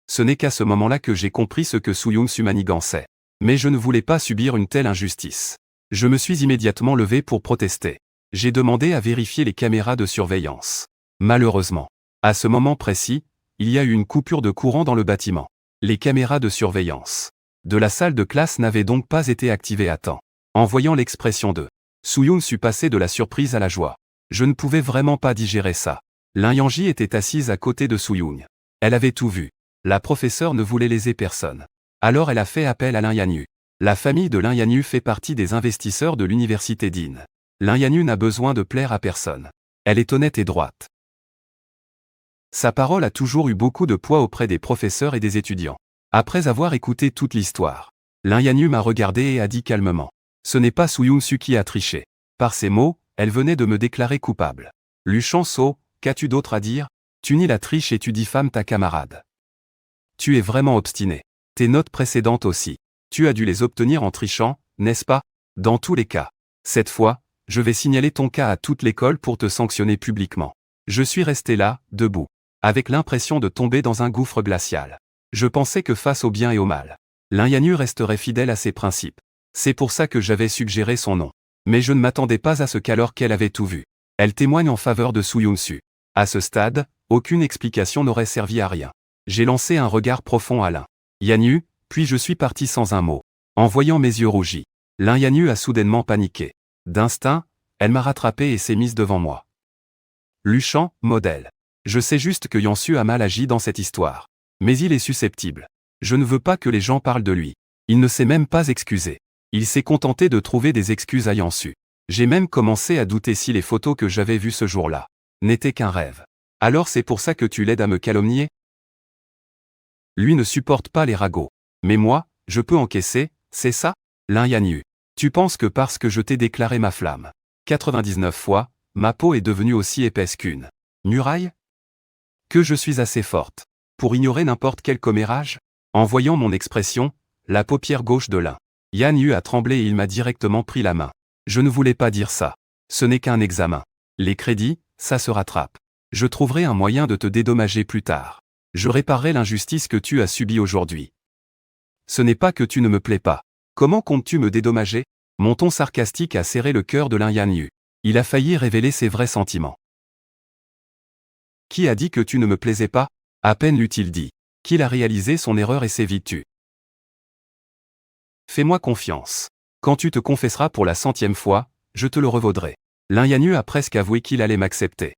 Ce n'est qu'à ce moment-là que j'ai compris ce que Soyeonsu manigançait. Mais je ne voulais pas subir une telle injustice. Je me suis immédiatement levé pour protester. J'ai demandé à vérifier les caméras de surveillance. Malheureusement, à ce moment précis, il y a eu une coupure de courant dans le bâtiment. Les caméras de surveillance de la salle de classe n'avaient donc pas été activées à temps. En voyant l'expression de Soyeonsu passer de la surprise à la joie, je ne pouvais vraiment pas digérer ça. Yanji était assise à côté de Soyeon. Elle avait tout vu. La professeure ne voulait léser personne. Alors elle a fait appel à Yannu. La famille de Yannu fait partie des investisseurs de l'université d'In. Yannu n'a besoin de plaire à personne. Elle est honnête et droite. Sa parole a toujours eu beaucoup de poids auprès des professeurs et des étudiants. Après avoir écouté toute l'histoire, Yannu m'a regardé et a dit calmement. Ce n'est pas Soyeonsu qui a triché. Par ces mots, elle venait de me déclarer coupable. Luchanso, qu'as-tu d'autre à dire? Tu nies la triche et tu diffames ta camarade. Tu es vraiment obstiné. Tes notes précédentes aussi. Tu as dû les obtenir en trichant, n'est-ce pas? Dans tous les cas. Cette fois, je vais signaler ton cas à toute l'école pour te sanctionner publiquement. Je suis resté là, debout, avec l'impression de tomber dans un gouffre glacial. Je pensais que face au bien et au mal, Yannu resterait fidèle à ses principes. C'est pour ça que j'avais suggéré son nom. Mais je ne m'attendais pas à ce qu'alors qu'elle avait tout vu, elle témoigne en faveur de Soyeonsu. À ce stade, aucune explication n'aurait servi à rien. J'ai lancé un regard profond à Yannu, puis je suis parti sans un mot. En voyant mes yeux rougis, Yannu a soudainement paniqué. D'instinct, elle m'a rattrapé et s'est mise devant moi. Luchan, modèle. Je sais juste que Yansu a mal agi dans cette histoire. Mais il est susceptible. Je ne veux pas que les gens parlent de lui. Il ne s'est même pas excusé. Il s'est contenté de trouver des excuses à Yansu. J'ai même commencé à douter si les photos que j'avais vues ce jour-là n'étaient qu'un rêve. Alors c'est pour ça que tu l'aides à me calomnier? Lui ne supporte pas les ragots. Mais moi, je peux encaisser, c'est ça? Yannu. Tu penses que parce que je t'ai déclaré ma flamme 99 fois, ma peau est devenue aussi épaisse qu'une muraille? Que je suis assez forte pour ignorer n'importe quel commérage? En voyant mon expression, la paupière gauche de Yannu a tremblé et il m'a directement pris la main. Je ne voulais pas dire ça. Ce n'est qu'un examen. Les crédits, ça se rattrape. Je trouverai un moyen de te dédommager plus tard. Je réparerai l'injustice que tu as subie aujourd'hui. Ce n'est pas que tu ne me plais pas. Comment comptes-tu me dédommager? Mon ton sarcastique a serré le cœur de Yannu. Il a failli révéler ses vrais sentiments. Qui a dit que tu ne me plaisais pas? À peine l'eut-il dit qu'il a réalisé son erreur et s'est vite. Fais-moi confiance. Quand tu te confesseras pour la 100e fois, je te le revaudrai. Yannu a presque avoué qu'il allait m'accepter.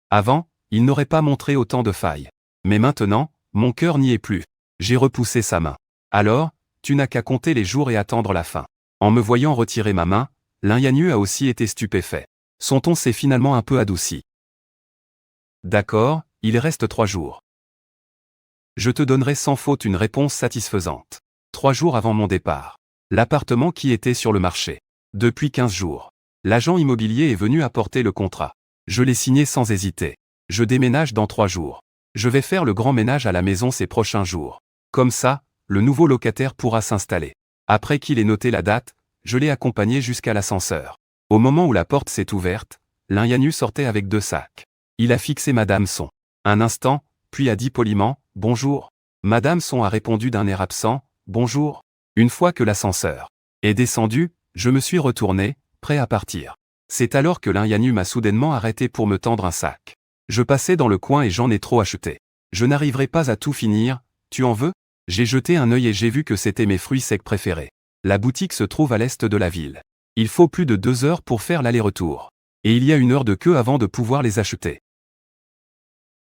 Avant, il n'aurait pas montré autant de failles. Mais maintenant, mon cœur n'y est plus. J'ai repoussé sa main. Alors, tu n'as qu'à compter les jours et attendre la fin. En me voyant retirer ma main, Lin Yanyu a aussi été stupéfait. Son ton s'est finalement un peu adouci. D'accord, il reste 3 jours. Je te donnerai sans faute une réponse satisfaisante. 3 jours avant mon départ. L'appartement qui était sur le marché. Depuis 15 jours. L'agent immobilier est venu apporter le contrat. Je l'ai signé sans hésiter. Je déménage dans 3 jours. Je vais faire le grand ménage à la maison ces prochains jours. Comme ça, le nouveau locataire pourra s'installer. Après qu'il ait noté la date, je l'ai accompagné jusqu'à l'ascenseur. Au moment où la porte s'est ouverte, Lin Yanyu sortait avec 2 sacs. Il a fixé Madame Son. Un instant, puis a dit poliment « Bonjour ». Madame Son a répondu d'un air absent « Bonjour ». Une fois que l'ascenseur est descendu, je me suis retourné, prêt à partir. C'est alors que Lin Yanyu m'a soudainement arrêté pour me tendre un sac. Je passais dans le coin et j'en ai trop acheté. Je n'arriverai pas à tout finir, tu en veux? J'ai jeté un œil et j'ai vu que c'était mes fruits secs préférés. La boutique se trouve à l'est de la ville. Il faut plus de 2 heures pour faire l'aller-retour. Et il y a 1 heure de queue avant de pouvoir les acheter.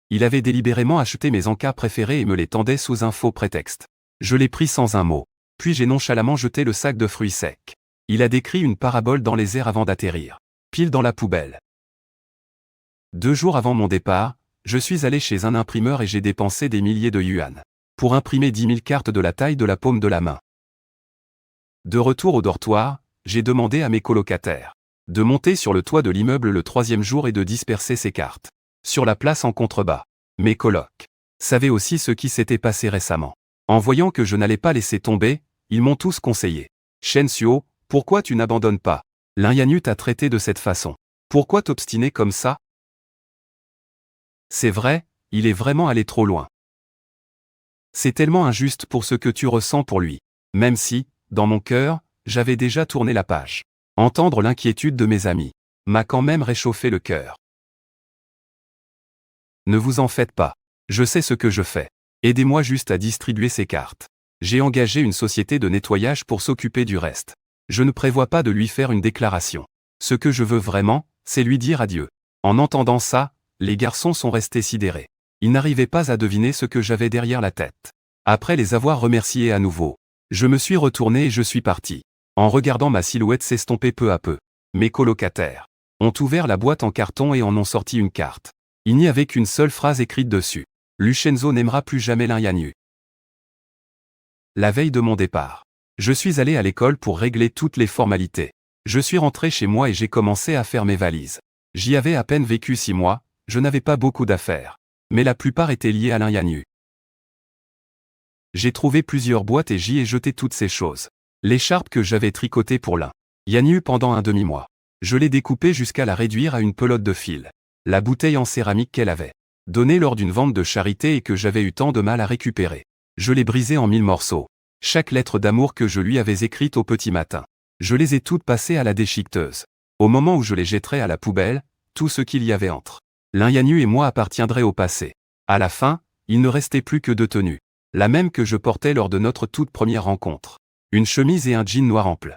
Il avait délibérément acheté mes encas préférés et me les tendait sous un faux prétexte. Je l'ai pris sans un mot. Puis j'ai nonchalamment jeté le sac de fruits secs. Il a décrit une parabole dans les airs avant d'atterrir. Pile dans la poubelle. 2 jours avant mon départ, je suis allé chez un imprimeur et j'ai dépensé des milliers de yuan pour imprimer 10 000 cartes de la taille de la paume de la main. De retour au dortoir, j'ai demandé à mes colocataires de monter sur le toit de l'immeuble le 3e jour et de disperser ces cartes sur la place en contrebas. Mes colocs savaient aussi ce qui s'était passé récemment. En voyant que je n'allais pas laisser tomber, ils m'ont tous conseillé. Shen Suo, pourquoi tu n'abandonnes pas? Lin Yanyu t'a traité de cette façon. Pourquoi t'obstiner comme ça? C'est vrai, il est vraiment allé trop loin. C'est tellement injuste pour ce que tu ressens pour lui. Même si, dans mon cœur, j'avais déjà tourné la page. Entendre l'inquiétude de mes amis m'a quand même réchauffé le cœur. Ne vous en faites pas. Je sais ce que je fais. Aidez-moi juste à distribuer ces cartes. J'ai engagé une société de nettoyage pour s'occuper du reste. Je ne prévois pas de lui faire une déclaration. Ce que je veux vraiment, c'est lui dire adieu. En entendant ça, les garçons sont restés sidérés. Ils n'arrivaient pas à deviner ce que j'avais derrière la tête. Après les avoir remerciés à nouveau, je me suis retourné et je suis parti. En regardant ma silhouette s'estomper peu à peu, mes colocataires ont ouvert la boîte en carton et en ont sorti une carte. Il n'y avait qu'une seule phrase écrite dessus. Luchenzo n'aimera plus jamais Lin Yanyu. La veille de mon départ, je suis allé à l'école pour régler toutes les formalités. Je suis rentré chez moi et j'ai commencé à faire mes valises. J'y avais à peine vécu 6 mois, je n'avais pas beaucoup d'affaires. Mais la plupart étaient liées à Lin Yanyu. J'ai trouvé plusieurs boîtes et j'y ai jeté toutes ces choses. L'écharpe que j'avais tricotée pour Lin Yanyu pendant un demi-mois. Je l'ai découpée jusqu'à la réduire à une pelote de fil. La bouteille en céramique qu'elle avait donnée lors d'une vente de charité et que j'avais eu tant de mal à récupérer. Je l'ai brisée en 1000 morceaux. Chaque lettre d'amour que je lui avais écrite au petit matin. Je les ai toutes passées à la déchiqueteuse. Au moment où je les jetterais à la poubelle, tout ce qu'il y avait entre Lin Yanyu et moi appartiendrait au passé. À la fin, il ne restait plus que 2 tenues. La même que je portais lors de notre toute première rencontre. Une chemise et un jean noir ample.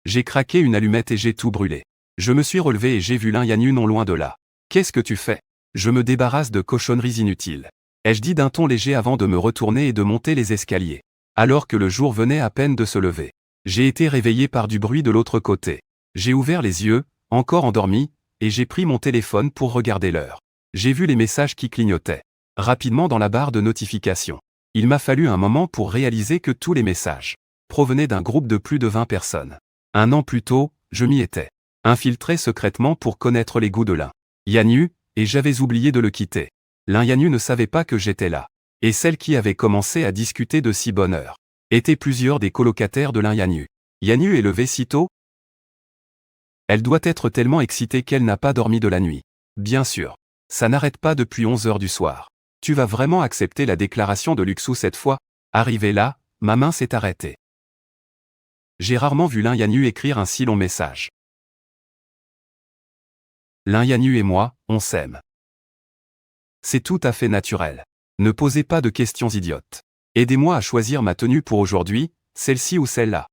J'ai craqué une allumette et j'ai tout brûlé. Je me suis relevé et j'ai vu Lin Yanyu non loin de là. Qu'est-ce que tu fais? Je me débarrasse de cochonneries inutiles. Ai-je dit d'un ton léger avant de me retourner et de monter les escaliers. Alors que le jour venait à peine de se lever. J'ai été réveillé par du bruit de l'autre côté. J'ai ouvert les yeux, encore endormi, et j'ai pris mon téléphone pour regarder l'heure. J'ai vu les messages qui clignotaient rapidement dans la barre de notification. Il m'a fallu un moment pour réaliser que tous les messages provenaient d'un groupe de plus de 20 personnes. 1 an plus tôt, je m'y étais infiltré secrètement pour connaître les goûts de Lin Yanyu, et j'avais oublié de le quitter. Lin Yanyu ne savait pas que j'étais là. Et celle qui avait commencé à discuter de si bonne heure étaient plusieurs des colocataires de Lin Yanyu. Yanyu est levée si tôt? Elle doit être tellement excitée qu'elle n'a pas dormi de la nuit. Bien sûr. Ça n'arrête pas depuis 11 heures du soir. Tu vas vraiment accepter la déclaration de Luxu cette fois? Arrivé là, ma main s'est arrêtée. J'ai rarement vu Lin Yanyu écrire un si long message. Lin Yanyu et moi, on s'aime. C'est tout à fait naturel. Ne posez pas de questions idiotes. Aidez-moi à choisir ma tenue pour aujourd'hui, celle-ci ou celle-là.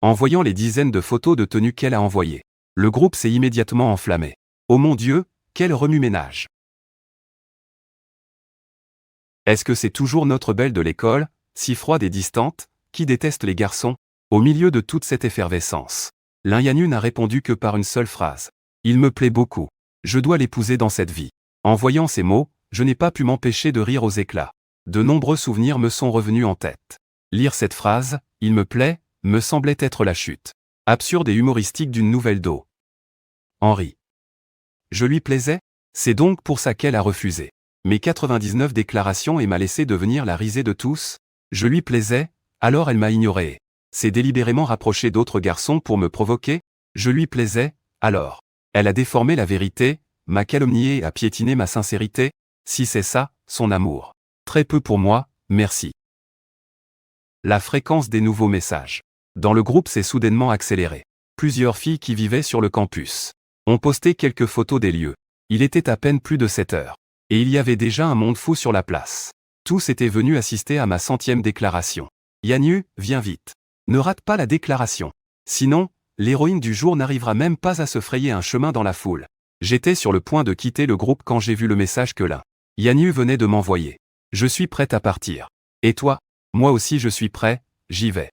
En voyant les dizaines de photos de tenues qu'elle a envoyées, le groupe s'est immédiatement enflammé. Oh mon Dieu, quel remue-ménage! Est-ce que c'est toujours notre belle de l'école, si froide et distante, qui déteste les garçons? Au milieu de toute cette effervescence, Lin Yanyu n'a répondu que par une seule phrase. Il me plaît beaucoup. Je dois l'épouser dans cette vie. En voyant ces mots, je n'ai pas pu m'empêcher de rire aux éclats. De nombreux souvenirs me sont revenus en tête. Lire cette phrase, il me plaît, me semblait être la chute absurde et humoristique d'une nouvelle d'eau. Henri. Je lui plaisais? C'est donc pour ça qu'elle a refusé mes 99 déclarations et m'a laissé devenir la risée de tous? Je lui plaisais, alors elle m'a ignoré. S'est délibérément rapprochée d'autres garçons pour me provoquer? Je lui plaisais, alors elle a déformé la vérité, m'a calomnié et a piétiné ma sincérité? Si c'est ça, son amour. Très peu pour moi, merci. La fréquence des nouveaux messages dans le groupe s'est soudainement accélérée. Plusieurs filles qui vivaient sur le campus ont posté quelques photos des lieux. Il était à peine plus de 7 heures. Et il y avait déjà un monde fou sur la place. Tous étaient venus assister à ma 100e déclaration. Yanyu, viens vite. Ne rate pas la déclaration. Sinon, l'héroïne du jour n'arrivera même pas à se frayer un chemin dans la foule. J'étais sur le point de quitter le groupe quand j'ai vu le message que Lin Yanyu venait de m'envoyer. Je suis prête à partir. Et toi? Moi aussi je suis prêt, j'y vais.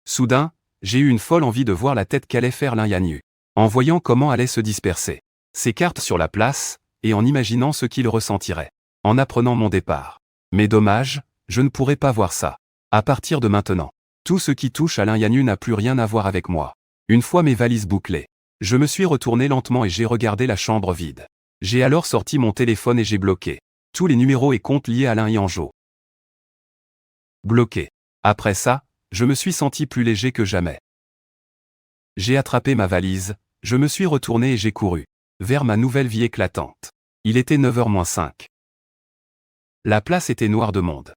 Soudain, j'ai eu une folle envie de voir la tête qu'allait faire Lin Yanyu, en voyant comment allait se disperser ses cartes sur la place, et en imaginant ce qu'il ressentirait en apprenant mon départ. Mais dommage, je ne pourrai pas voir ça. À partir de maintenant, tout ce qui touche à Lin Yanyu n'a plus rien à voir avec moi. Une fois mes valises bouclées, je me suis retourné lentement et j'ai regardé la chambre vide. J'ai alors sorti mon téléphone et j'ai bloqué tous les numéros et comptes liés à Lin Yanjo. Bloqué. Après ça, je me suis senti plus léger que jamais. J'ai attrapé ma valise, je me suis retourné et j'ai couru vers ma nouvelle vie éclatante. Il était 9h-5. La place était noire de monde.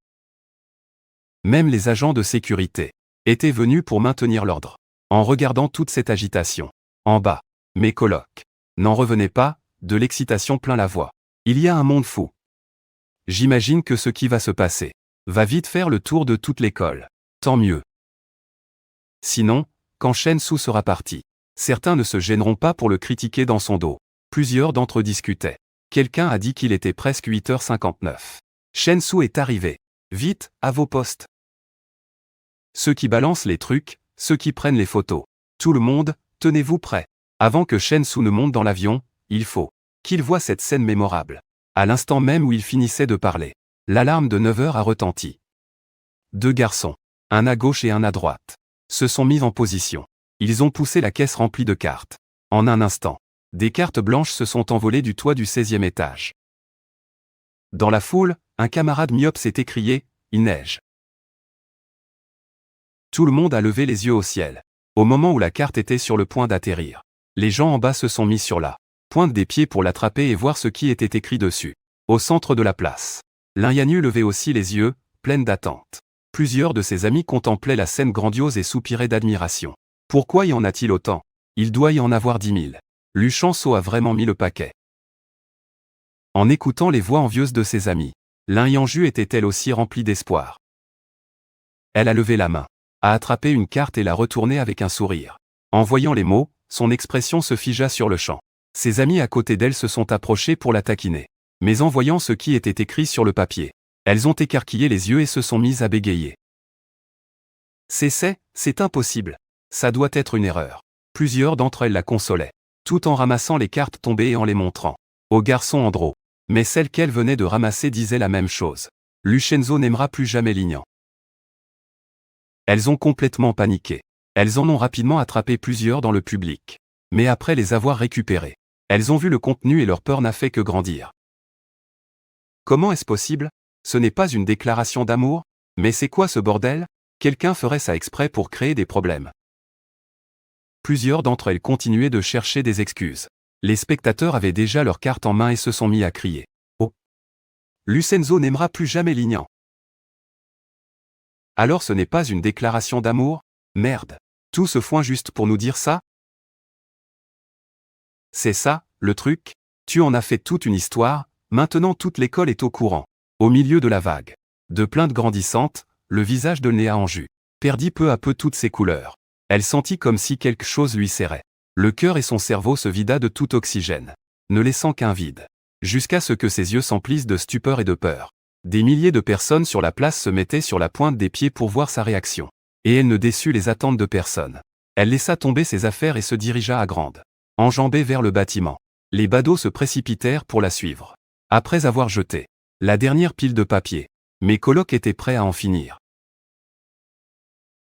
Même les agents de sécurité étaient venus pour maintenir l'ordre. En regardant toute cette agitation, en bas, mes colocs n'en revenaient pas, de l'excitation plein la voix. Il y a un monde fou. J'imagine que ce qui va se passer va vite faire le tour de toute l'école. Tant mieux. Sinon, quand Shen Su sera parti, certains ne se gêneront pas pour le critiquer dans son dos. Plusieurs d'entre eux discutaient. Quelqu'un a dit qu'il était presque 8h59. Shen Su est arrivé. Vite, à vos postes. Ceux qui balancent les trucs, ceux qui prennent les photos. Tout le monde, tenez-vous prêts. Avant que Shen Su ne monte dans l'avion, il faut qu'il voie cette scène mémorable. À l'instant même où il finissait de parler, l'alarme de 9h a retenti. 2 garçons, un à gauche et un à droite, se sont mis en position. Ils ont poussé la caisse remplie de cartes. En un instant, des cartes blanches se sont envolées du toit du 16e étage. Dans la foule, un camarade myope s'est écrié « Il neige ». Tout le monde a levé les yeux au ciel. Au moment où la carte était sur le point d'atterrir, les gens en bas se sont mis sur la pointe des pieds pour l'attraper et voir ce qui était écrit dessus. Au centre de la place, Lin Yanyu levait aussi les yeux, pleine d'attente. Plusieurs de ses amis contemplaient la scène grandiose et soupiraient d'admiration. Pourquoi y en a-t-il autant? Il doit y en avoir 10 000. Lu Chanso a vraiment mis le paquet. En écoutant les voix envieuses de ses amis, Lin Yanju était elle aussi remplie d'espoir. Elle a levé la main, a attrapé une carte et l'a retournée avec un sourire. En voyant les mots, son expression se figea sur le champ. Ses amis à côté d'elle se sont approchés pour la taquiner. Mais en voyant ce qui était écrit sur le papier, elles ont écarquillé les yeux et se sont mises à bégayer. C'est impossible. Ça doit être une erreur. Plusieurs d'entre elles la consolaient, tout en ramassant les cartes tombées et en les montrant au garçon Andro. Mais celle qu'elle venait de ramasser disait la même chose. Lucenzo n'aimera plus jamais Lignan. Elles ont complètement paniqué. Elles en ont rapidement attrapé plusieurs dans le public. Mais après les avoir récupérées, elles ont vu le contenu et leur peur n'a fait que grandir. Comment est-ce possible? Ce n'est pas une déclaration d'amour? Mais c'est quoi ce bordel? Quelqu'un ferait ça exprès pour créer des problèmes. Plusieurs d'entre elles continuaient de chercher des excuses. Les spectateurs avaient déjà leurs cartes en main et se sont mis à crier. Oh! Lucenzo n'aimera plus jamais Lignan. Alors ce n'est pas une déclaration d'amour? Merde! Tout se foin juste pour nous dire ça? C'est ça, le truc? Tu en as fait toute une histoire, maintenant toute l'école est au courant. Au milieu de la vague de plaintes grandissantes, le visage de Néa Anju perdit peu à peu toutes ses couleurs. Elle sentit comme si quelque chose lui serrait. Le cœur et son cerveau se vida de tout oxygène, ne laissant qu'un vide, jusqu'à ce que ses yeux s'emplissent de stupeur et de peur. Des milliers de personnes sur la place se mettaient sur la pointe des pieds pour voir sa réaction. Et elle ne déçut les attentes de personne. Elle laissa tomber ses affaires et se dirigea à grande enjambée vers le bâtiment. Les badauds se précipitèrent pour la suivre. Après avoir jeté la dernière pile de papier, mes colocs étaient prêts à en finir.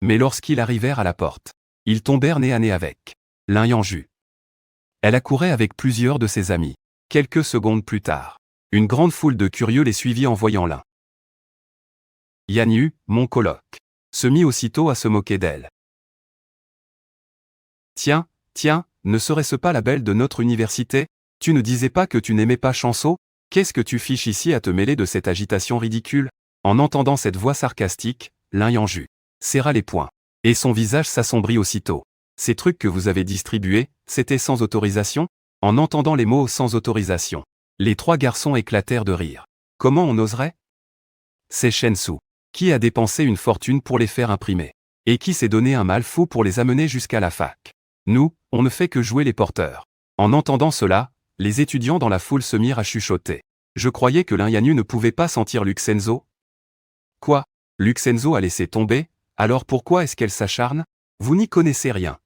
Mais lorsqu'ils arrivèrent à la porte, ils tombèrent nez à nez avec Lin-Yangju. Elle accourait avec plusieurs de ses amis. Quelques secondes plus tard, une grande foule de curieux les suivit en voyant Lin Yanyu, mon coloc, se mit aussitôt à se moquer d'elle. Tiens, ne serait-ce pas la belle de notre université? Tu ne disais pas que tu n'aimais pas Chanceau? Qu'est-ce que tu fiches ici à te mêler de cette agitation ridicule? En entendant cette voix sarcastique, Lin-Yangju serra les poings, et son visage s'assombrit aussitôt. Ces trucs que vous avez distribués, c'était sans autorisation? En entendant les mots sans autorisation, les trois garçons éclatèrent de rire. Comment on oserait? C'est Shensu. Qui a dépensé une fortune pour les faire imprimer? Et qui s'est donné un mal fou pour les amener jusqu'à la fac? Nous, on ne fait que jouer les porteurs. En entendant cela, les étudiants dans la foule se mirent à chuchoter. Je croyais que Lin-Yanyu ne pouvait pas sentir Luxenzo. Quoi? Luxenzo a laissé tomber? Alors pourquoi est-ce qu'elle s'acharne? Vous n'y connaissez rien.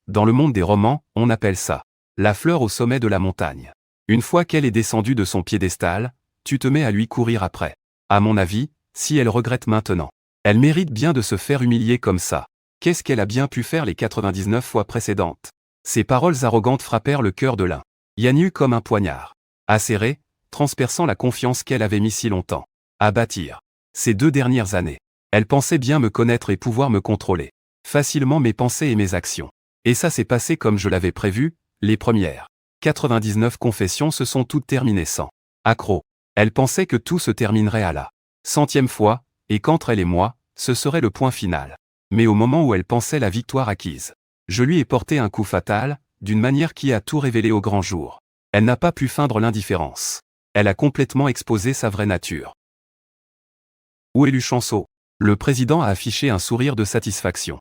Dans le monde des romans, on appelle ça la fleur au sommet de la montagne. Une fois qu'elle est descendue de son piédestal, tu te mets à lui courir après. À mon avis, si elle regrette maintenant, elle mérite bien de se faire humilier comme ça. Qu'est-ce qu'elle a bien pu faire les 99 fois précédentes? Ces paroles arrogantes frappèrent le cœur de Lin-Yanyu comme un poignard acéré, transperçant la confiance qu'elle avait mis si longtemps à bâtir. Ces 2 dernières années, elle pensait bien me connaître et pouvoir me contrôler facilement mes pensées et mes actions. Et ça s'est passé comme je l'avais prévu. Les premières 99 confessions se sont toutes terminées sans accroc. Elle pensait que tout se terminerait à la 100e fois, et qu'entre elle et moi, ce serait le point final. Mais au moment où elle pensait la victoire acquise, je lui ai porté un coup fatal, d'une manière qui a tout révélé au grand jour. Elle n'a pas pu feindre l'indifférence. Elle a complètement exposé sa vraie nature. Où est Luchanceau? Le président a affiché un sourire de satisfaction.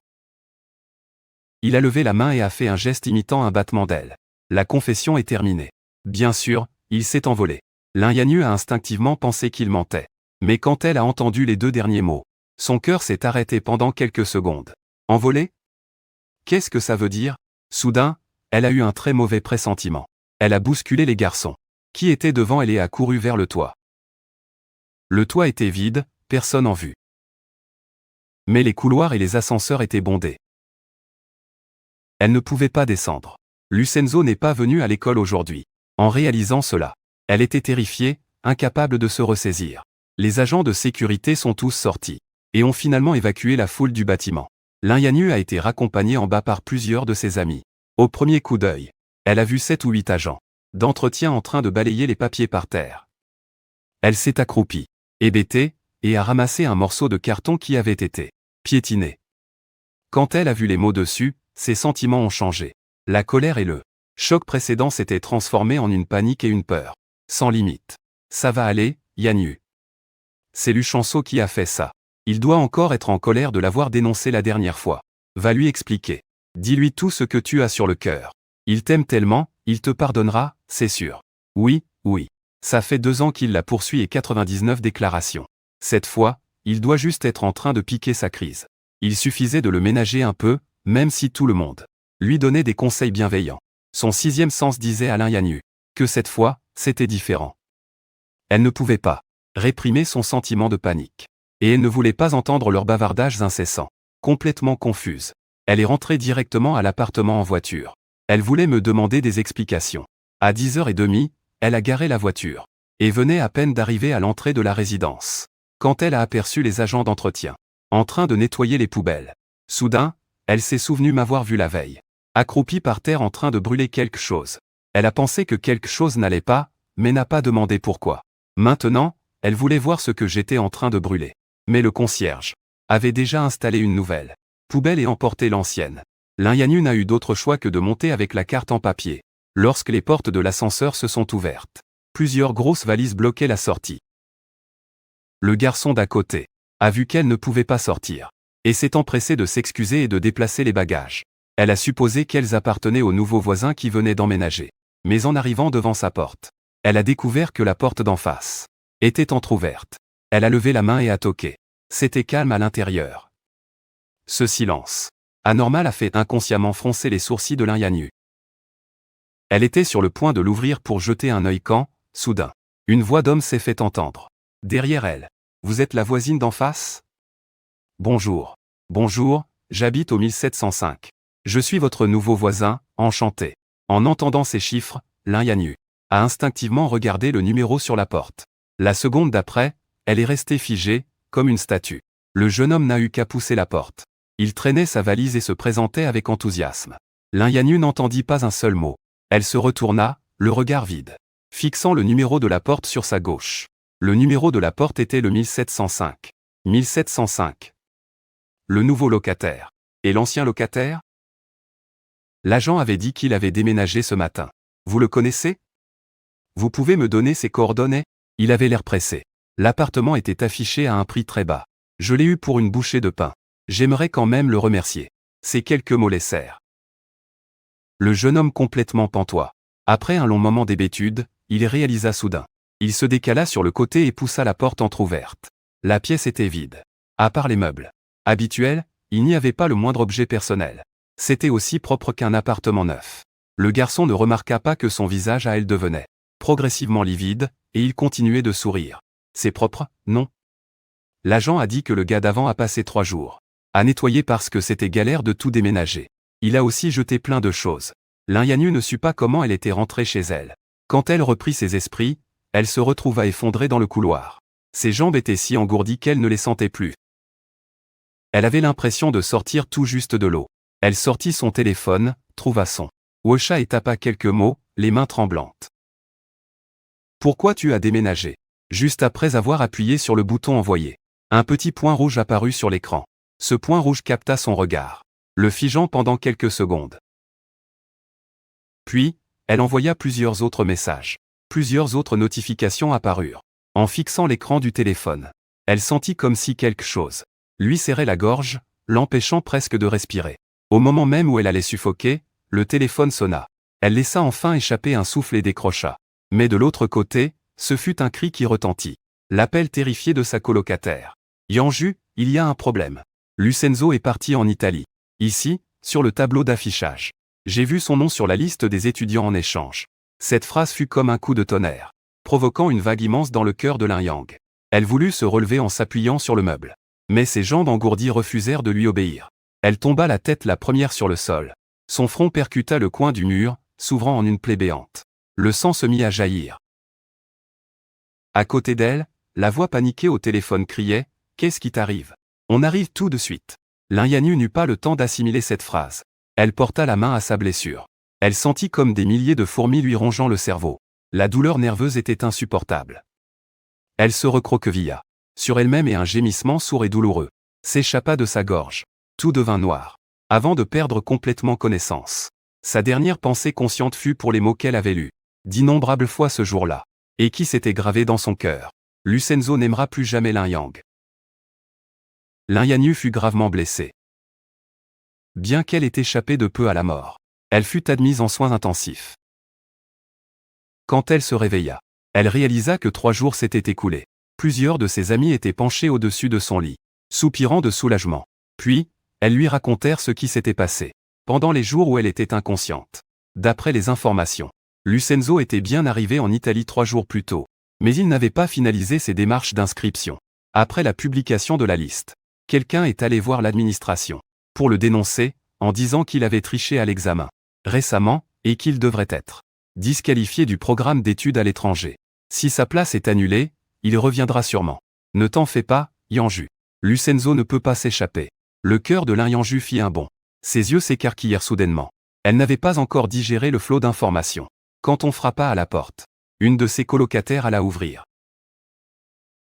Il a levé la main et a fait un geste imitant un battement d'aile. La confession est terminée. Bien sûr, il s'est envolé. Lin-Yanyu a instinctivement pensé qu'il mentait. Mais quand elle a entendu les 2 derniers mots, son cœur s'est arrêté pendant quelques secondes. Envolé? Qu'est-ce que ça veut dire? Soudain, elle a eu un très mauvais pressentiment. Elle a bousculé les garçons qui étaient devant elle et a couru vers le toit. Le toit était vide, personne en vue. Mais les couloirs et les ascenseurs étaient bondés. Elle ne pouvait pas descendre. Lucenzo n'est pas venu à l'école aujourd'hui. En réalisant cela, elle était terrifiée, incapable de se ressaisir. Les agents de sécurité sont tous sortis et ont finalement évacué la foule du bâtiment. Lin-Yanyu a été raccompagnée en bas par plusieurs de ses amis. Au premier coup d'œil, elle a vu 7 ou 8 agents d'entretien en train de balayer les papiers par terre. Elle s'est accroupie, hébétée, et a ramassé un morceau de carton qui avait été piétiné. Quand elle a vu les mots dessus, ses sentiments ont changé. La colère et le choc précédent s'étaient transformés en une panique et une peur sans limite. Ça va aller, Yanyu. C'est Luchanceau qui a fait ça. Il doit encore être en colère de l'avoir dénoncé la dernière fois. Va lui expliquer. Dis-lui tout ce que tu as sur le cœur. Il t'aime tellement, il te pardonnera, c'est sûr. Oui. Ça fait 2 ans qu'il la poursuit et 99 déclarations. Cette fois, il doit juste être en train de piquer sa crise. Il suffisait de le ménager un peu, même si tout le monde lui donnait des conseils bienveillants. Son 6e sens disait à Lin-Yanyu que cette fois, c'était différent. Elle ne pouvait pas réprimer son sentiment de panique. Et elle ne voulait pas entendre leurs bavardages incessants. Complètement confuse, elle est rentrée directement à l'appartement en voiture. Elle voulait me demander des explications. À 10h30, elle a garé la voiture et venait à peine d'arriver à l'entrée de la résidence quand elle a aperçu les agents d'entretien en train de nettoyer les poubelles. Soudain, elle s'est souvenue m'avoir vu la veille, accroupie par terre en train de brûler quelque chose. Elle a pensé que quelque chose n'allait pas, mais n'a pas demandé pourquoi. Maintenant, elle voulait voir ce que j'étais en train de brûler. Mais le concierge avait déjà installé une nouvelle poubelle et emporté l'ancienne. Lin-Yanyu n'a eu d'autre choix que de monter avec la carte en papier. Lorsque les portes de l'ascenseur se sont ouvertes, plusieurs grosses valises bloquaient la sortie. Le garçon d'à côté a vu qu'elle ne pouvait pas sortir et s'est empressé de s'excuser et de déplacer les bagages. Elle a supposé qu'elles appartenaient aux nouveaux voisins qui venaient d'emménager. Mais en arrivant devant sa porte, elle a découvert que la porte d'en face était entr'ouverte. Elle a levé la main et a toqué. C'était calme à l'intérieur. Ce silence anormal a fait inconsciemment froncer les sourcils de Lin Yanyu. Elle était sur le point de l'ouvrir pour jeter un œil quand, soudain, une voix d'homme s'est fait entendre. Derrière elle. Vous êtes la voisine d'en face? Bonjour. Bonjour, j'habite au 1705. Je suis votre nouveau voisin, enchanté. En entendant ces chiffres, Lin Yanyu a instinctivement regardé le numéro sur la porte. La seconde d'après, elle est restée figée, comme une statue. Le jeune homme n'a eu qu'à pousser la porte. Il traînait sa valise et se présentait avec enthousiasme. Lin Yanyu n'entendit pas un seul mot. Elle se retourna, le regard vide, fixant le numéro de la porte sur sa gauche. Le numéro de la porte était le 1705. 1705. Le nouveau locataire. Et l'ancien locataire? L'agent avait dit qu'il avait déménagé ce matin. Vous le connaissez? Vous pouvez me donner ses coordonnées? Il avait l'air pressé. L'appartement était affiché à un prix très bas. Je l'ai eu pour une bouchée de pain. J'aimerais quand même le remercier. Ces quelques mots laissèrent le jeune homme complètement pantois. Après un long moment d'hébétude, il réalisa soudain. Il se décala sur le côté et poussa la porte entr'ouverte. La pièce était vide. À part les meubles habituels, il n'y avait pas le moindre objet personnel. C'était aussi propre qu'un appartement neuf. Le garçon ne remarqua pas que son visage à elle devenait progressivement livide, et il continuait de sourire. C'est propre, non? L'agent a dit que le gars d'avant a passé 3 jours à nettoyer parce que c'était galère de tout déménager. Il a aussi jeté plein de choses. Lin Yanyu ne sut pas comment elle était rentrée chez elle. Quand elle reprit ses esprits, elle se retrouva effondrée dans le couloir. Ses jambes étaient si engourdies qu'elle ne les sentait plus. Elle avait l'impression de sortir tout juste de l'eau. Elle sortit son téléphone, trouva son WhatsApp et tapa quelques mots, les mains tremblantes. Pourquoi tu as déménagé? Juste après avoir appuyé sur le bouton envoyer. Un petit point rouge apparut sur l'écran. Ce point rouge capta son regard, le figeant pendant quelques secondes. Puis, elle envoya plusieurs autres messages. Plusieurs autres notifications apparurent. En fixant l'écran du téléphone, elle sentit comme si quelque chose lui serrait la gorge, l'empêchant presque de respirer. Au moment même où elle allait suffoquer, le téléphone sonna. Elle laissa enfin échapper un souffle et décrocha. Mais de l'autre côté, ce fut un cri qui retentit. L'appel terrifié de sa colocataire. Yanju, il y a un problème. Lucenzo est parti en Italie. Ici, sur le tableau d'affichage. J'ai vu son nom sur la liste des étudiants en échange. Cette phrase fut comme un coup de tonnerre, provoquant une vague immense dans le cœur de Lin Yang. Elle voulut se relever en s'appuyant sur le meuble. Mais ses jambes engourdies refusèrent de lui obéir. Elle tomba la tête la première sur le sol. Son front percuta le coin du mur, s'ouvrant en une plaie béante. Le sang se mit à jaillir. À côté d'elle, la voix paniquée au téléphone criait « Qu'est-ce qui t'arrive? On arrive tout de suite ». Lin Yanyu n'eut pas le temps d'assimiler cette phrase. Elle porta la main à sa blessure. Elle sentit comme des milliers de fourmis lui rongeant le cerveau. La douleur nerveuse était insupportable. Elle se recroquevilla sur elle-même et un gémissement sourd et douloureux s'échappa de sa gorge. Tout devint noir, avant de perdre complètement connaissance. Sa dernière pensée consciente fut pour les mots qu'elle avait lus d'innombrables fois ce jour-là, et qui s'étaient gravés dans son cœur. Lucenzo n'aimera plus jamais Lin Yang. Lin Yanyu fut gravement blessée. Bien qu'elle ait échappé de peu à la mort, elle fut admise en soins intensifs. Quand elle se réveilla, elle réalisa que 3 jours s'étaient écoulés. Plusieurs de ses amis étaient penchés au-dessus de son lit, soupirant de soulagement. Puis, elles lui racontèrent ce qui s'était passé pendant les jours où elle était inconsciente. D'après les informations, Lucenzo était bien arrivé en Italie 3 jours plus tôt, mais il n'avait pas finalisé ses démarches d'inscription. Après la publication de la liste, quelqu'un est allé voir l'administration pour le dénoncer, en disant qu'il avait triché à l'examen récemment et qu'il devrait être disqualifié du programme d'études à l'étranger. Si sa place est annulée, il reviendra sûrement. Ne t'en fais pas, Yanju. Lucenzo ne peut pas s'échapper. Le cœur de Lin Yanju fit un bond. Ses yeux s'écarquillèrent soudainement. Elle n'avait pas encore digéré le flot d'informations. Quand on frappa à la porte, une de ses colocataires alla ouvrir.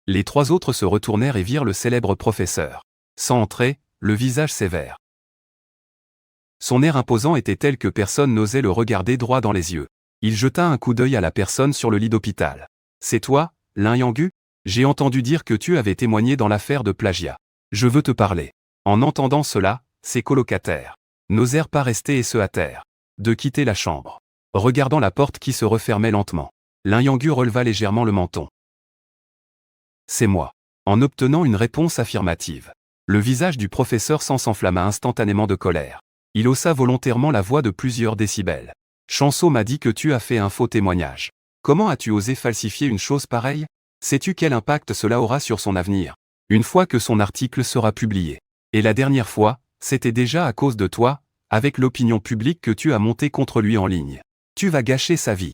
Les 3 autres se retournèrent et virent le célèbre professeur. Sans entrer, le visage sévère. Son air imposant était tel que personne n'osait le regarder droit dans les yeux. Il jeta un coup d'œil à la personne sur le lit d'hôpital. « C'est toi, Lin Yangu? J'ai entendu dire que tu avais témoigné dans l'affaire de plagiat. Je veux te parler. » En entendant cela, ses colocataires n'osèrent pas rester et se hâtèrent de quitter la chambre. Regardant la porte qui se refermait lentement, Lin Yangu releva légèrement le menton. c'est moi. En obtenant une réponse affirmative, le visage du professeur s'enflamma instantanément de colère. Il haussa volontairement la voix de plusieurs décibels. Chanceau m'a dit que tu as fait un faux témoignage. Comment as-tu osé falsifier une chose pareille? Sais-tu quel impact cela aura sur son avenir, une fois que son article sera publié? Et la dernière fois, c'était déjà à cause de toi, avec l'opinion publique que tu as montée contre lui en ligne. Tu vas gâcher sa vie.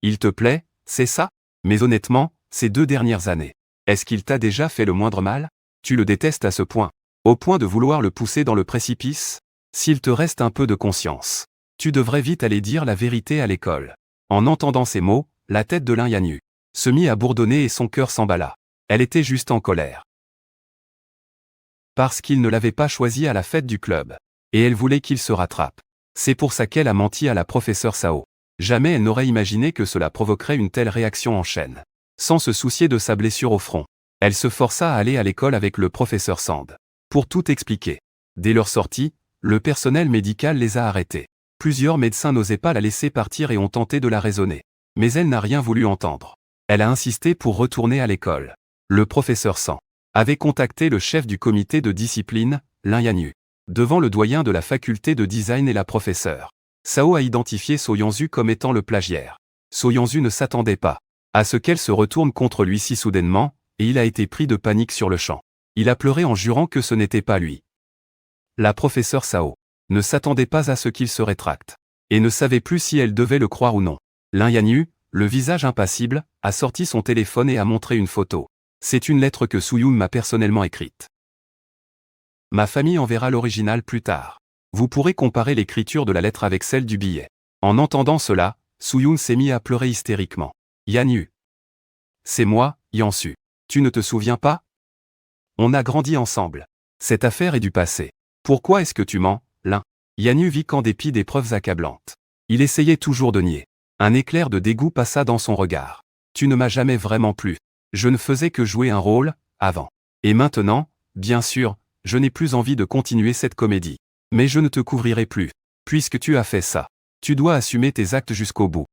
Il te plaît, c'est ça? Mais honnêtement, ces 2 dernières années, est-ce qu'il t'a déjà fait le moindre mal? Tu le détestes à ce point, au point de vouloir le pousser dans le précipice? S'il te reste un peu de conscience, tu devrais vite aller dire la vérité à l'école. En entendant ces mots, la tête de Lin Yanyu se mit à bourdonner et son cœur s'emballa. Elle était juste en colère. Parce qu'il ne l'avait pas choisi à la fête du club. Et elle voulait qu'il se rattrape. C'est pour ça qu'elle a menti à la professeure Sao. Jamais elle n'aurait imaginé que cela provoquerait une telle réaction en chaîne. Sans se soucier de sa blessure au front, elle se força à aller à l'école avec le professeur Sand. Pour tout expliquer. Dès leur sortie, le personnel médical les a arrêtés. Plusieurs médecins n'osaient pas la laisser partir et ont tenté de la raisonner. Mais elle n'a rien voulu entendre. Elle a insisté pour retourner à l'école. Le professeur Sand avait contacté le chef du comité de discipline, Lin Yanyu, devant le doyen de la faculté de design et la professeure. Sao a identifié So Yanzu comme étant le plagiaire. So Yanzu ne s'attendait pas à ce qu'elle se retourne contre lui si soudainement, et il a été pris de panique sur le champ. Il a pleuré en jurant que ce n'était pas lui. La professeure Sao ne s'attendait pas à ce qu'il se rétracte, et ne savait plus si elle devait le croire ou non. Lin Yanyu, le visage impassible, a sorti son téléphone et a montré une photo. C'est une lettre que Soo-yoon m'a personnellement écrite. Ma famille enverra l'original plus tard. Vous pourrez comparer l'écriture de la lettre avec celle du billet. En entendant cela, Soo-yoon s'est mis à pleurer hystériquement. Yanyu. C'est moi, Yansu. Tu ne te souviens pas? On a grandi ensemble. Cette affaire est du passé. Pourquoi est-ce que tu mens, Lin? Yanyu vit qu'en dépit des preuves accablantes. Il essayait toujours de nier. Un éclair de dégoût passa dans son regard. Tu ne m'as jamais vraiment plu. Je ne faisais que jouer un rôle, avant. Et maintenant, bien sûr, je n'ai plus envie de continuer cette comédie. Mais je ne te couvrirai plus. Puisque tu as fait ça, tu dois assumer tes actes jusqu'au bout.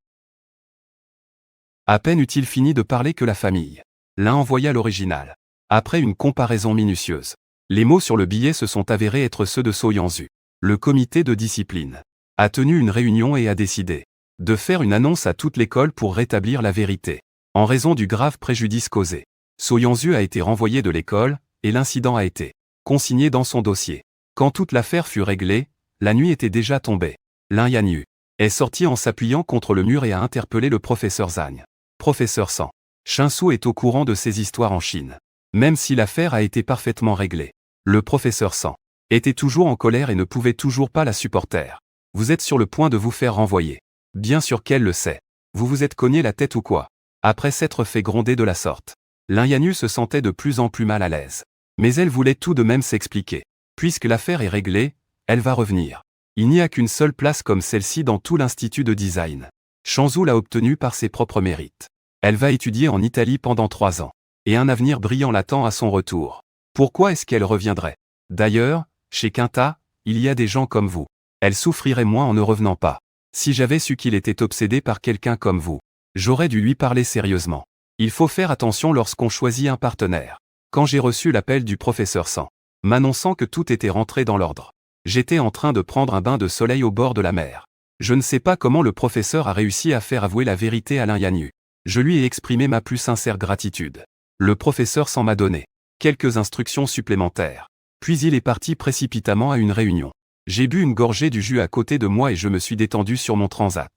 À peine eut-il fini de parler que la famille Lin envoya l'original. Après une comparaison minutieuse, les mots sur le billet se sont avérés être ceux de So Yanzu. Le comité de discipline a tenu une réunion et a décidé de faire une annonce à toute l'école pour rétablir la vérité. En raison du grave préjudice causé, So Yanzu a été renvoyé de l'école, et l'incident a été consigné dans son dossier. Quand toute l'affaire fut réglée, la nuit était déjà tombée. Lin Yanyu est sorti en s'appuyant contre le mur et a interpellé le professeur Zhang. Professeur San. Shinsu est au courant de ces histoires en Chine. Même si l'affaire a été parfaitement réglée, le professeur San était toujours en colère et ne pouvait toujours pas la supporter. Vous êtes sur le point de vous faire renvoyer. Bien sûr qu'elle le sait. Vous vous êtes cogné la tête ou quoi? Après s'être fait gronder de la sorte, Lin Yanyu se sentait de plus en plus mal à l'aise. Mais elle voulait tout de même s'expliquer. Puisque l'affaire est réglée, elle va revenir. Il n'y a qu'une seule place comme celle-ci dans tout l'institut de design. Shanzhou l'a obtenue par ses propres mérites. Elle va étudier en Italie pendant 3 ans. Et un avenir brillant l'attend à son retour. Pourquoi est-ce qu'elle reviendrait? D'ailleurs, chez Quinta, il y a des gens comme vous. Elle souffrirait moins en ne revenant pas. Si j'avais su qu'il était obsédé par quelqu'un comme vous, j'aurais dû lui parler sérieusement. Il faut faire attention lorsqu'on choisit un partenaire. Quand j'ai reçu l'appel du professeur San, m'annonçant que tout était rentré dans l'ordre, j'étais en train de prendre un bain de soleil au bord de la mer. Je ne sais pas comment le professeur a réussi à faire avouer la vérité à Lin Yanyu. Je lui ai exprimé ma plus sincère gratitude. Le professeur San m'a donné quelques instructions supplémentaires. Puis il est parti précipitamment à une réunion. J'ai bu une gorgée du jus à côté de moi et je me suis détendu sur mon transat.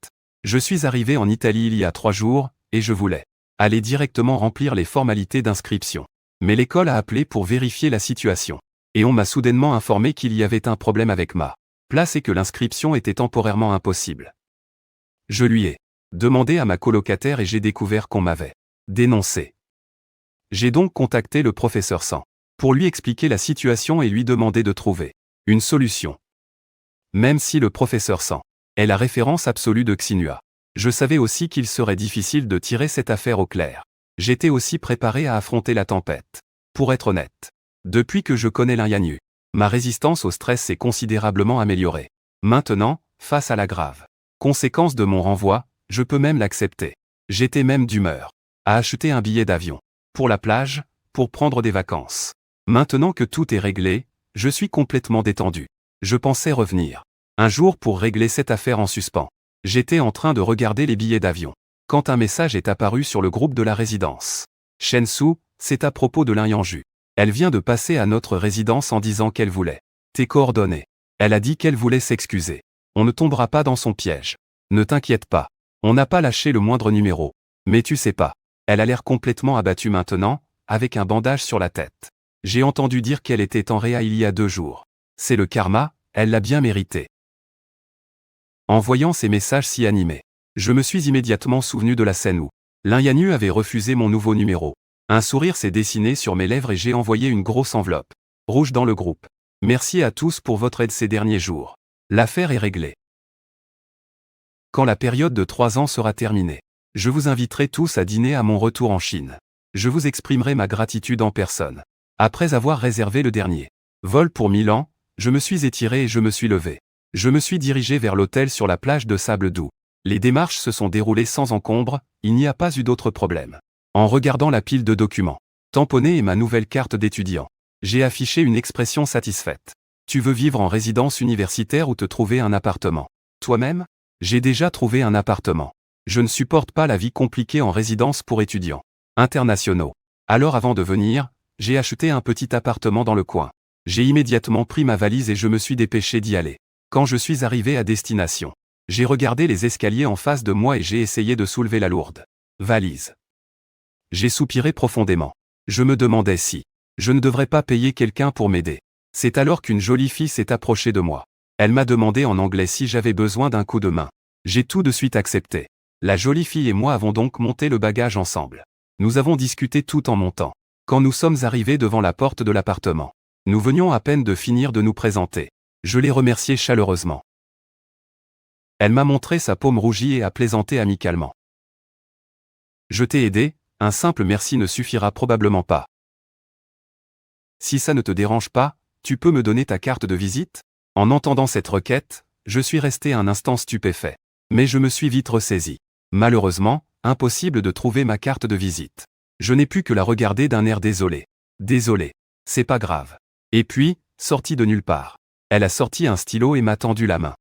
Je suis arrivé en Italie il y a 3 jours, et je voulais aller directement remplir les formalités d'inscription. Mais l'école a appelé pour vérifier la situation. Et on m'a soudainement informé qu'il y avait un problème avec ma place et que l'inscription était temporairement impossible. Je lui ai demandé à ma colocataire et j'ai découvert qu'on m'avait dénoncé. J'ai donc contacté le professeur San pour lui expliquer la situation et lui demander de trouver une solution. Même si le professeur San est la référence absolue de Xinhua, je savais aussi qu'il serait difficile de tirer cette affaire au clair. J'étais aussi préparé à affronter la tempête. Pour être honnête, depuis que je connais Lin Yanyu, ma résistance au stress s'est considérablement améliorée. Maintenant, face à la grave conséquence de mon renvoi, je peux même l'accepter. J'étais même d'humeur à acheter un billet d'avion. Pour la plage, pour prendre des vacances. Maintenant que tout est réglé, je suis complètement détendu. Je pensais revenir un jour pour régler cette affaire en suspens. J'étais en train de regarder les billets d'avion, quand un message est apparu sur le groupe de la résidence. Shensu, c'est à propos de Lin-Yanju. Elle vient de passer à notre résidence en disant qu'elle voulait tes coordonnées. Elle a dit qu'elle voulait s'excuser. On ne tombera pas dans son piège. Ne t'inquiète pas. On n'a pas lâché le moindre numéro. Mais tu sais pas. Elle a l'air complètement abattue maintenant, avec un bandage sur la tête. J'ai entendu dire qu'elle était en réa il y a 2 jours. C'est le karma, elle l'a bien mérité. En voyant ces messages si animés, je me suis immédiatement souvenu de la scène où Lin-Yanju avait refusé mon nouveau numéro. Un sourire s'est dessiné sur mes lèvres et j'ai envoyé une grosse enveloppe rouge dans le groupe. Merci à tous pour votre aide ces derniers jours. L'affaire est réglée. Quand la période de 3 ans sera terminée, je vous inviterai tous à dîner à mon retour en Chine. Je vous exprimerai ma gratitude en personne. Après avoir réservé le dernier vol pour Milan, je me suis étiré et je me suis levé. Je me suis dirigé vers l'hôtel sur la plage de sable doux. Les démarches se sont déroulées sans encombre, il n'y a pas eu d'autres problèmes. En regardant la pile de documents tamponnés et ma nouvelle carte d'étudiant, j'ai affiché une expression satisfaite. Tu veux vivre en résidence universitaire ou te trouver un appartement toi-même? J'ai déjà trouvé un appartement. Je ne supporte pas la vie compliquée en résidence pour étudiants internationaux. Alors avant de venir, j'ai acheté un petit appartement dans le coin. J'ai immédiatement pris ma valise et je me suis dépêché d'y aller. Quand je suis arrivé à destination, j'ai regardé les escaliers en face de moi et j'ai essayé de soulever la lourde valise. J'ai soupiré profondément. Je me demandais si je ne devrais pas payer quelqu'un pour m'aider. C'est alors qu'une jolie fille s'est approchée de moi. Elle m'a demandé en anglais si j'avais besoin d'un coup de main. J'ai tout de suite accepté. La jolie fille et moi avons donc monté le bagage ensemble. Nous avons discuté tout en montant. Quand nous sommes arrivés devant la porte de l'appartement, nous venions à peine de finir de nous présenter. Je l'ai remerciée chaleureusement. Elle m'a montré sa paume rougie et a plaisanté amicalement. Je t'ai aidé, un simple merci ne suffira probablement pas. Si ça ne te dérange pas, tu peux me donner ta carte de visite? En entendant cette requête, je suis resté un instant stupéfait. Mais je me suis vite ressaisi. Malheureusement, impossible de trouver ma carte de visite. Je n'ai pu que la regarder d'un air désolé. Désolé. C'est pas grave. Et puis, sorti de nulle part, elle a sorti un stylo et m'a tendu la main.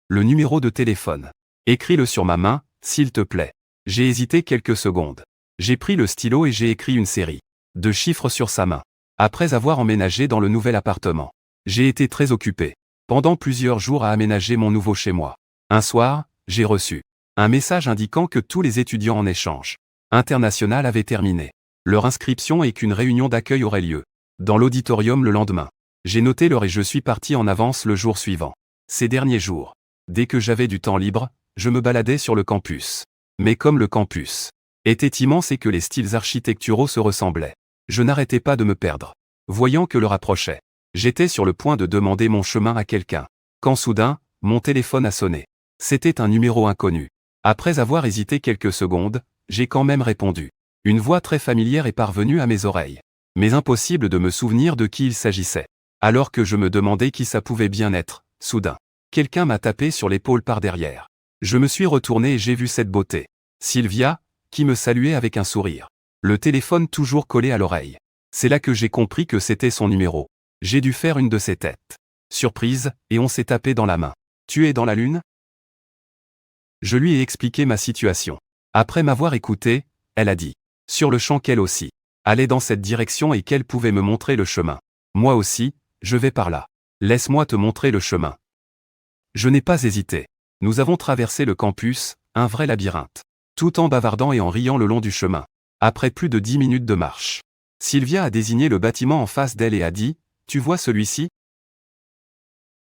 Le numéro de téléphone. Écris-le sur ma main, s'il te plaît. J'ai hésité quelques secondes. J'ai pris le stylo et j'ai écrit une série de chiffres sur sa main. Après avoir emménagé dans le nouvel appartement, j'ai été très occupé pendant plusieurs jours à aménager mon nouveau chez moi. Un soir, j'ai reçu un message indiquant que tous les étudiants en échange international avaient terminé leur inscription et qu'une réunion d'accueil aurait lieu dans l'auditorium le lendemain. J'ai noté l'heure et je suis parti en avance le jour suivant. Ces derniers jours, dès que j'avais du temps libre, je me baladais sur le campus. Mais comme le campus était immense et que les styles architecturaux se ressemblaient, je n'arrêtais pas de me perdre. Voyant que l'heure approchait, j'étais sur le point de demander mon chemin à quelqu'un, quand soudain, mon téléphone a sonné. C'était un numéro inconnu. Après avoir hésité quelques secondes, j'ai quand même répondu. Une voix très familière est parvenue à mes oreilles. Mais impossible de me souvenir de qui il s'agissait. Alors que je me demandais qui ça pouvait bien être, soudain, quelqu'un m'a tapé sur l'épaule par derrière. Je me suis retourné et j'ai vu cette beauté, Sylvia, qui me saluait avec un sourire. Le téléphone toujours collé à l'oreille. C'est là que j'ai compris que c'était son numéro. J'ai dû faire une de ces têtes surprise, et on s'est tapé dans la main. Tu es dans la lune? Je lui ai expliqué ma situation. Après m'avoir écouté, elle a dit, sur le champ qu'elle aussi allait dans cette direction et qu'elle pouvait me montrer le chemin. Moi aussi, je vais par là. Laisse-moi te montrer le chemin. Je n'ai pas hésité. Nous avons traversé le campus, un vrai labyrinthe, tout en bavardant et en riant le long du chemin. Après plus de 10 minutes de marche, Sylvia a désigné le bâtiment en face d'elle et a dit, « Tu vois celui-ci »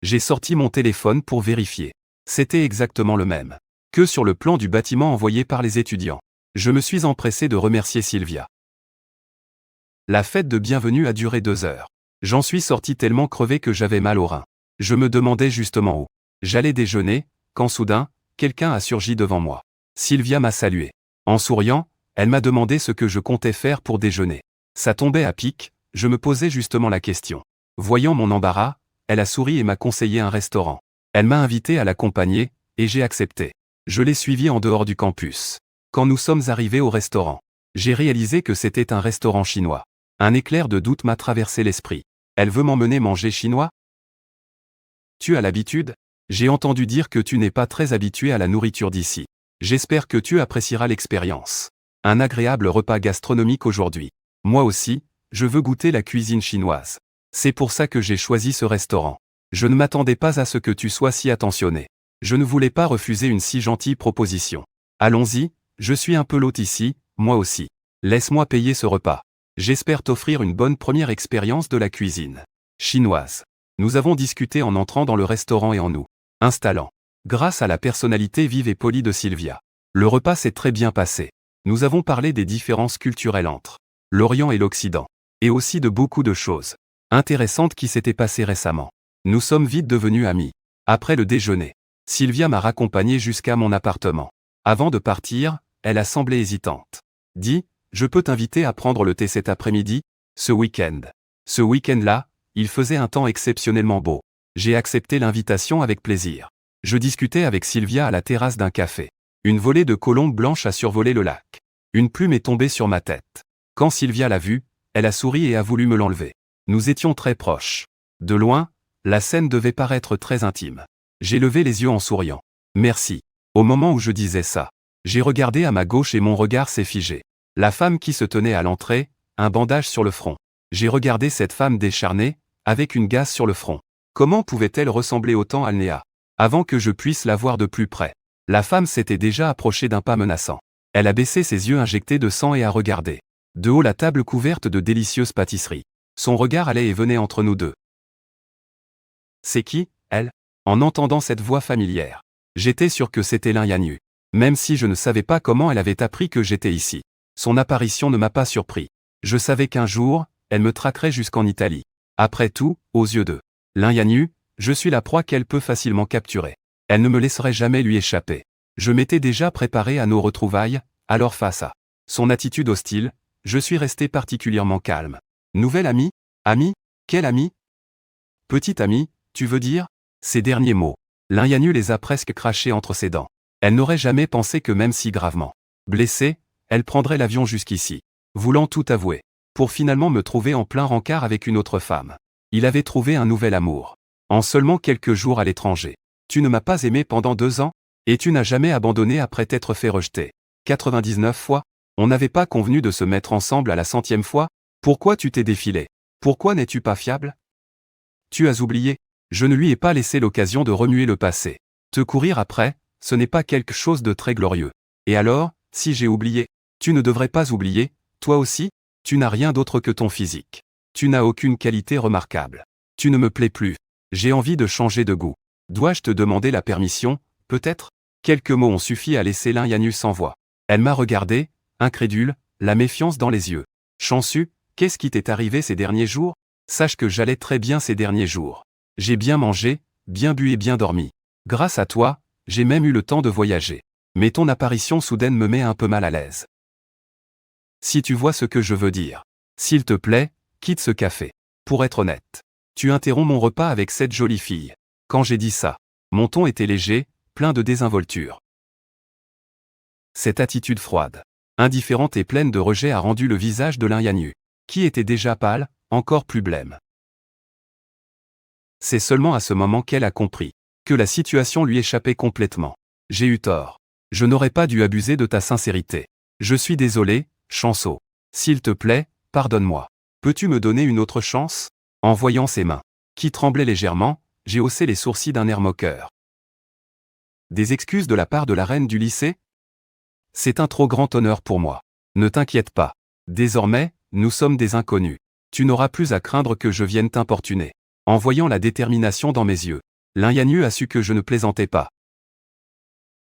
J'ai sorti mon téléphone pour vérifier. C'était exactement le même que sur le plan du bâtiment envoyé par les étudiants. Je me suis empressé de remercier Sylvia. La fête de bienvenue a duré 2 heures. J'en suis sorti tellement crevé que j'avais mal aux reins. Je me demandais justement où j'allais déjeuner, quand soudain, quelqu'un a surgi devant moi. Sylvia m'a salué. En souriant, elle m'a demandé ce que je comptais faire pour déjeuner. Ça tombait à pic, je me posais justement la question. Voyant mon embarras, elle a souri et m'a conseillé un restaurant. Elle m'a invité à l'accompagner, et j'ai accepté. Je l'ai suivie en dehors du campus. Quand nous sommes arrivés au restaurant, j'ai réalisé que c'était un restaurant chinois. Un éclair de doute m'a traversé l'esprit. Elle veut m'emmener manger chinois? Tu as l'habitude? J'ai entendu dire que tu n'es pas très habitué à la nourriture d'ici. J'espère que tu apprécieras l'expérience. Un agréable repas gastronomique aujourd'hui. Moi aussi, je veux goûter la cuisine chinoise. C'est pour ça que j'ai choisi ce restaurant. Je ne m'attendais pas à ce que tu sois si attentionné. Je ne voulais pas refuser une si gentille proposition. Allons-y, je suis un peu l'hôte ici, moi aussi. Laisse-moi payer ce repas. J'espère t'offrir une bonne première expérience de la cuisine chinoise. Nous avons discuté en entrant dans le restaurant et en nous installant. Grâce à la personnalité vive et polie de Sylvia, le repas s'est très bien passé. Nous avons parlé des différences culturelles entre l'Orient et l'Occident, et aussi de beaucoup de choses intéressantes qui s'étaient passées récemment. Nous sommes vite devenus amis. Après le déjeuner, Sylvia m'a raccompagné jusqu'à mon appartement. Avant de partir, elle a semblé hésitante. Dis, je peux t'inviter à prendre le thé cet après-midi, ce week-end. Ce week-end-là, il faisait un temps exceptionnellement beau. J'ai accepté l'invitation avec plaisir. Je discutais avec Sylvia à la terrasse d'un café. Une volée de colombes blanches a survolé le lac. Une plume est tombée sur ma tête. Quand Sylvia l'a vue, elle a souri et a voulu me l'enlever. Nous étions très proches. De loin, la scène devait paraître très intime. J'ai levé les yeux en souriant. Merci. Au moment où je disais ça, j'ai regardé à ma gauche et mon regard s'est figé. La femme qui se tenait à l'entrée, un bandage sur le front. J'ai regardé cette femme décharnée, avec une gaze sur le front. Comment pouvait-elle ressembler autant à Léa? Avant que je puisse la voir de plus près, la femme s'était déjà approchée d'un pas menaçant. Elle a baissé ses yeux injectés de sang et a regardé de haut la table couverte de délicieuses pâtisseries. Son regard allait et venait entre nous deux. C'est qui, elle? En entendant cette voix familière, j'étais sûr que c'était Lin Yanyu. Même si je ne savais pas comment elle avait appris que j'étais ici. Son apparition ne m'a pas surpris. Je savais qu'un jour, elle me traquerait jusqu'en Italie. Après tout, aux yeux de Lin Yanyu, je suis la proie qu'elle peut facilement capturer. Elle ne me laisserait jamais lui échapper. Je m'étais déjà préparé à nos retrouvailles, alors face à son attitude hostile, je suis resté particulièrement calme. Nouvelle amie? Amie? Quelle amie? Petite amie, tu veux dire? Ces derniers mots, Lin Yanyu les a presque crachés entre ses dents. Elle n'aurait jamais pensé que même si gravement blessée, elle prendrait l'avion jusqu'ici, voulant tout avouer, pour finalement me trouver en plein rencard avec une autre femme. Il avait trouvé un nouvel amour. En seulement quelques jours à l'étranger. Tu ne m'as pas aimé pendant 2 ans, et tu n'as jamais abandonné après t'être fait rejeter. 99 fois? On n'avait pas convenu de se mettre ensemble à la 100e fois? Pourquoi tu t'es défilé? Pourquoi n'es-tu pas fiable? Tu as oublié? Je ne lui ai pas laissé l'occasion de remuer le passé. Te courir après, ce n'est pas quelque chose de très glorieux. Et alors, si j'ai oublié? Tu ne devrais pas oublier, toi aussi? Tu n'as rien d'autre que ton physique. Tu n'as aucune qualité remarquable. Tu ne me plais plus. J'ai envie de changer de goût. Dois-je te demander la permission, peut-être? Quelques mots ont suffi à laisser Lin Yanyu sans voix. Elle m'a regardé, incrédule, la méfiance dans les yeux. Chansu, qu'est-ce qui t'est arrivé ces derniers jours? Sache que j'allais très bien ces derniers jours. J'ai bien mangé, bien bu et bien dormi. Grâce à toi, j'ai même eu le temps de voyager. Mais ton apparition soudaine me met un peu mal à l'aise. Si tu vois ce que je veux dire. S'il te plaît, quitte ce café. Pour être honnête. Tu interromps mon repas avec cette jolie fille. Quand j'ai dit ça, mon ton était léger, plein de désinvolture. Cette attitude froide, indifférente et pleine de rejet a rendu le visage de Lin Yanyu, qui était déjà pâle, encore plus blême. C'est seulement à ce moment qu'elle a compris que la situation lui échappait complètement. J'ai eu tort. Je n'aurais pas dû abuser de ta sincérité. Je suis désolé, Chanso. S'il te plaît, pardonne-moi. Peux-tu me donner une autre chance? En voyant ses mains, qui tremblaient légèrement, j'ai haussé les sourcils d'un air moqueur. Des excuses de la part de la reine du lycée? C'est un trop grand honneur pour moi. Ne t'inquiète pas. Désormais, nous sommes des inconnus. Tu n'auras plus à craindre que je vienne t'importuner. En voyant la détermination dans mes yeux, Lin Yanyu a su que je ne plaisantais pas.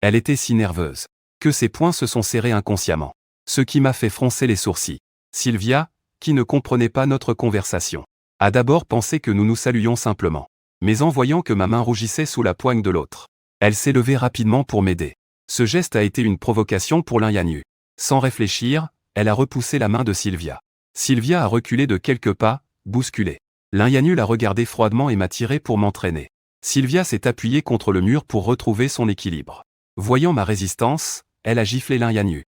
Elle était si nerveuse que ses poings se sont serrés inconsciemment, ce qui m'a fait froncer les sourcils. Sylvia, qui ne comprenait pas notre conversation, a d'abord pensé que nous nous saluions simplement. Mais en voyant que ma main rougissait sous la poigne de l'autre, elle s'est levée rapidement pour m'aider. Ce geste a été une provocation pour Lin Yanyu. Sans réfléchir, elle a repoussé la main de Sylvia. Sylvia a reculé de quelques pas, bousculée. Lin Yanyu l'a regardé froidement et m'a tiré pour m'entraîner. Sylvia s'est appuyée contre le mur pour retrouver son équilibre. Voyant ma résistance, elle a giflé Lin Yanyu.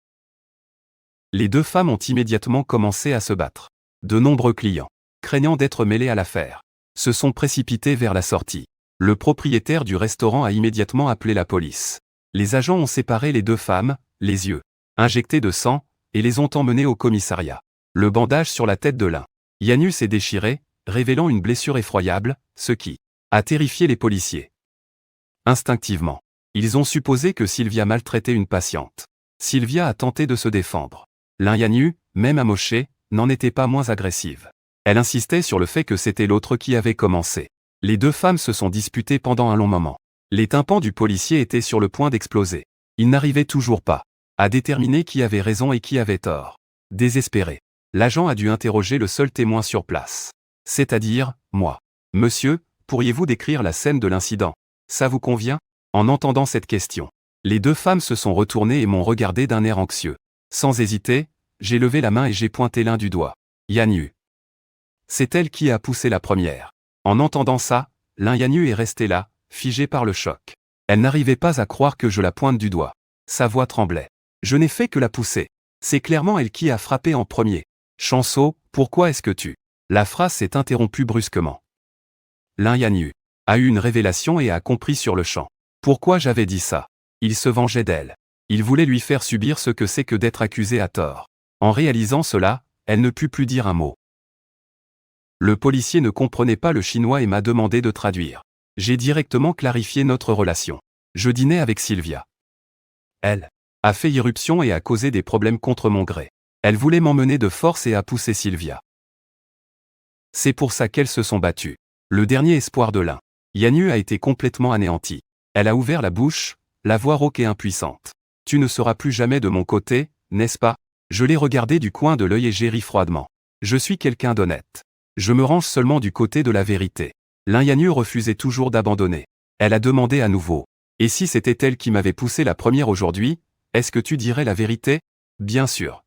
Les deux femmes ont immédiatement commencé à se battre. De nombreux clients, craignant d'être mêlés à l'affaire, se sont précipités vers la sortie. Le propriétaire du restaurant a immédiatement appelé la police. Les agents ont séparé les deux femmes, les yeux injectés de sang, et les ont emmenées au commissariat. Le bandage sur la tête de l'un Janus est déchiré, révélant une blessure effroyable, ce qui a terrifié les policiers. Instinctivement, ils ont supposé que Sylvia maltraitait une patiente. Sylvia a tenté de se défendre. Janus, même amochée, n'en était pas moins agressive. Elle insistait sur le fait que c'était l'autre qui avait commencé. Les deux femmes se sont disputées pendant un long moment. Les tympans du policier étaient sur le point d'exploser. Il n'arrivait toujours pas à déterminer qui avait raison et qui avait tort. Désespéré, l'agent a dû interroger le seul témoin sur place. C'est-à-dire, moi. Monsieur, pourriez-vous décrire la scène de l'incident? Ça vous convient? En entendant cette question, les deux femmes se sont retournées et m'ont regardé d'un air anxieux. Sans hésiter, j'ai levé la main et j'ai pointé l'un du doigt. Janus. C'est elle qui a poussé la première. En entendant ça, Janus est restée là, figée par le choc. Elle n'arrivait pas à croire que je la pointe du doigt. Sa voix tremblait. Je n'ai fait que la pousser. C'est clairement elle qui a frappé en premier. Chanceau, pourquoi est-ce que tu... La phrase s'est interrompue brusquement. Janus a eu une révélation et a compris sur le champ. Pourquoi j'avais dit ça? Il se vengeait d'elle. Il voulait lui faire subir ce que c'est que d'être accusé à tort. En réalisant cela, elle ne put plus dire un mot. Le policier ne comprenait pas le chinois et m'a demandé de traduire. J'ai directement clarifié notre relation. Je dînais avec Sylvia. Elle a fait irruption et a causé des problèmes contre mon gré. Elle voulait m'emmener de force et a poussé Sylvia. C'est pour ça qu'elles se sont battues. Le dernier espoir de l'un Janus a été complètement anéanti. Elle a ouvert la bouche, la voix rauque et impuissante. Tu ne seras plus jamais de mon côté, n'est-ce pas? Je l'ai regardé du coin de l'œil et j'ai ri froidement. Je suis quelqu'un d'honnête. Je me range seulement du côté de la vérité. Janus refusait toujours d'abandonner. Elle a demandé à nouveau. Et si c'était elle qui m'avait poussé la première aujourd'hui, est-ce que tu dirais la vérité? Bien sûr.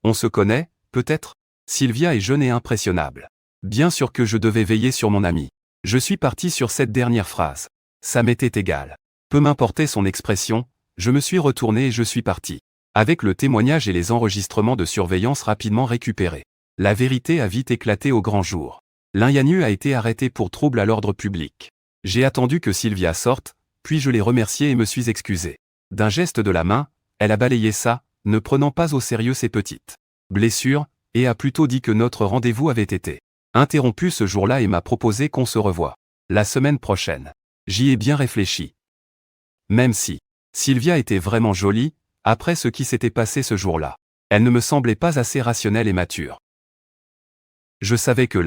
On se connaît, peut-être? Sylvia est jeune et impressionnable. Bien sûr que je devais veiller sur mon ami. Je suis parti sur cette dernière phrase. Ça m'était égal. Peu m'importait son expression, je me suis retourné et je suis parti. Avec le témoignage et les enregistrements de surveillance rapidement récupérés. La vérité a vite éclaté au grand jour. Janus a été arrêté pour trouble à l'ordre public. J'ai attendu que Sylvia sorte, puis je l'ai remerciée et me suis excusé. D'un geste de la main, elle a balayé ça, ne prenant pas au sérieux ses petites blessures, et a plutôt dit que notre rendez-vous avait été interrompu ce jour-là et m'a proposé qu'on se revoie la semaine prochaine. J'y ai bien réfléchi. Même si Sylvia était vraiment jolie, après ce qui s'était passé ce jour-là, elle ne me semblait pas assez rationnelle et mature. Je savais que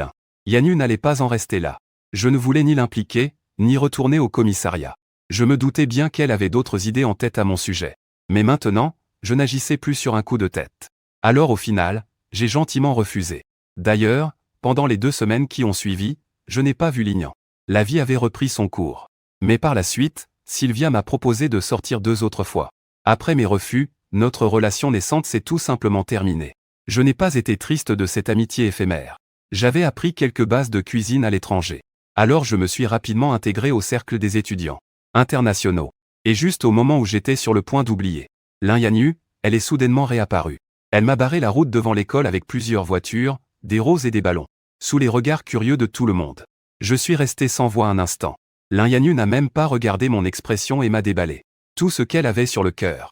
Janus n'allait pas en rester là. Je ne voulais ni l'impliquer, ni retourner au commissariat. Je me doutais bien qu'elle avait d'autres idées en tête à mon sujet. Mais maintenant, je n'agissais plus sur un coup de tête. Alors au final, j'ai gentiment refusé. D'ailleurs, pendant les 2 semaines qui ont suivi, je n'ai pas vu Lignan. La vie avait repris son cours. Mais par la suite, Sylvia m'a proposé de sortir 2 autres fois. Après mes refus, notre relation naissante s'est tout simplement terminée. Je n'ai pas été triste de cette amitié éphémère. J'avais appris quelques bases de cuisine à l'étranger. Alors je me suis rapidement intégré au cercle des étudiants internationaux. Et juste au moment où j'étais sur le point d'oublier Janus, elle est soudainement réapparue. Elle m'a barré la route devant l'école avec plusieurs voitures, des roses et des ballons, sous les regards curieux de tout le monde. Je suis resté sans voix un instant. Janus n'a même pas regardé mon expression et m'a déballé tout ce qu'elle avait sur le cœur.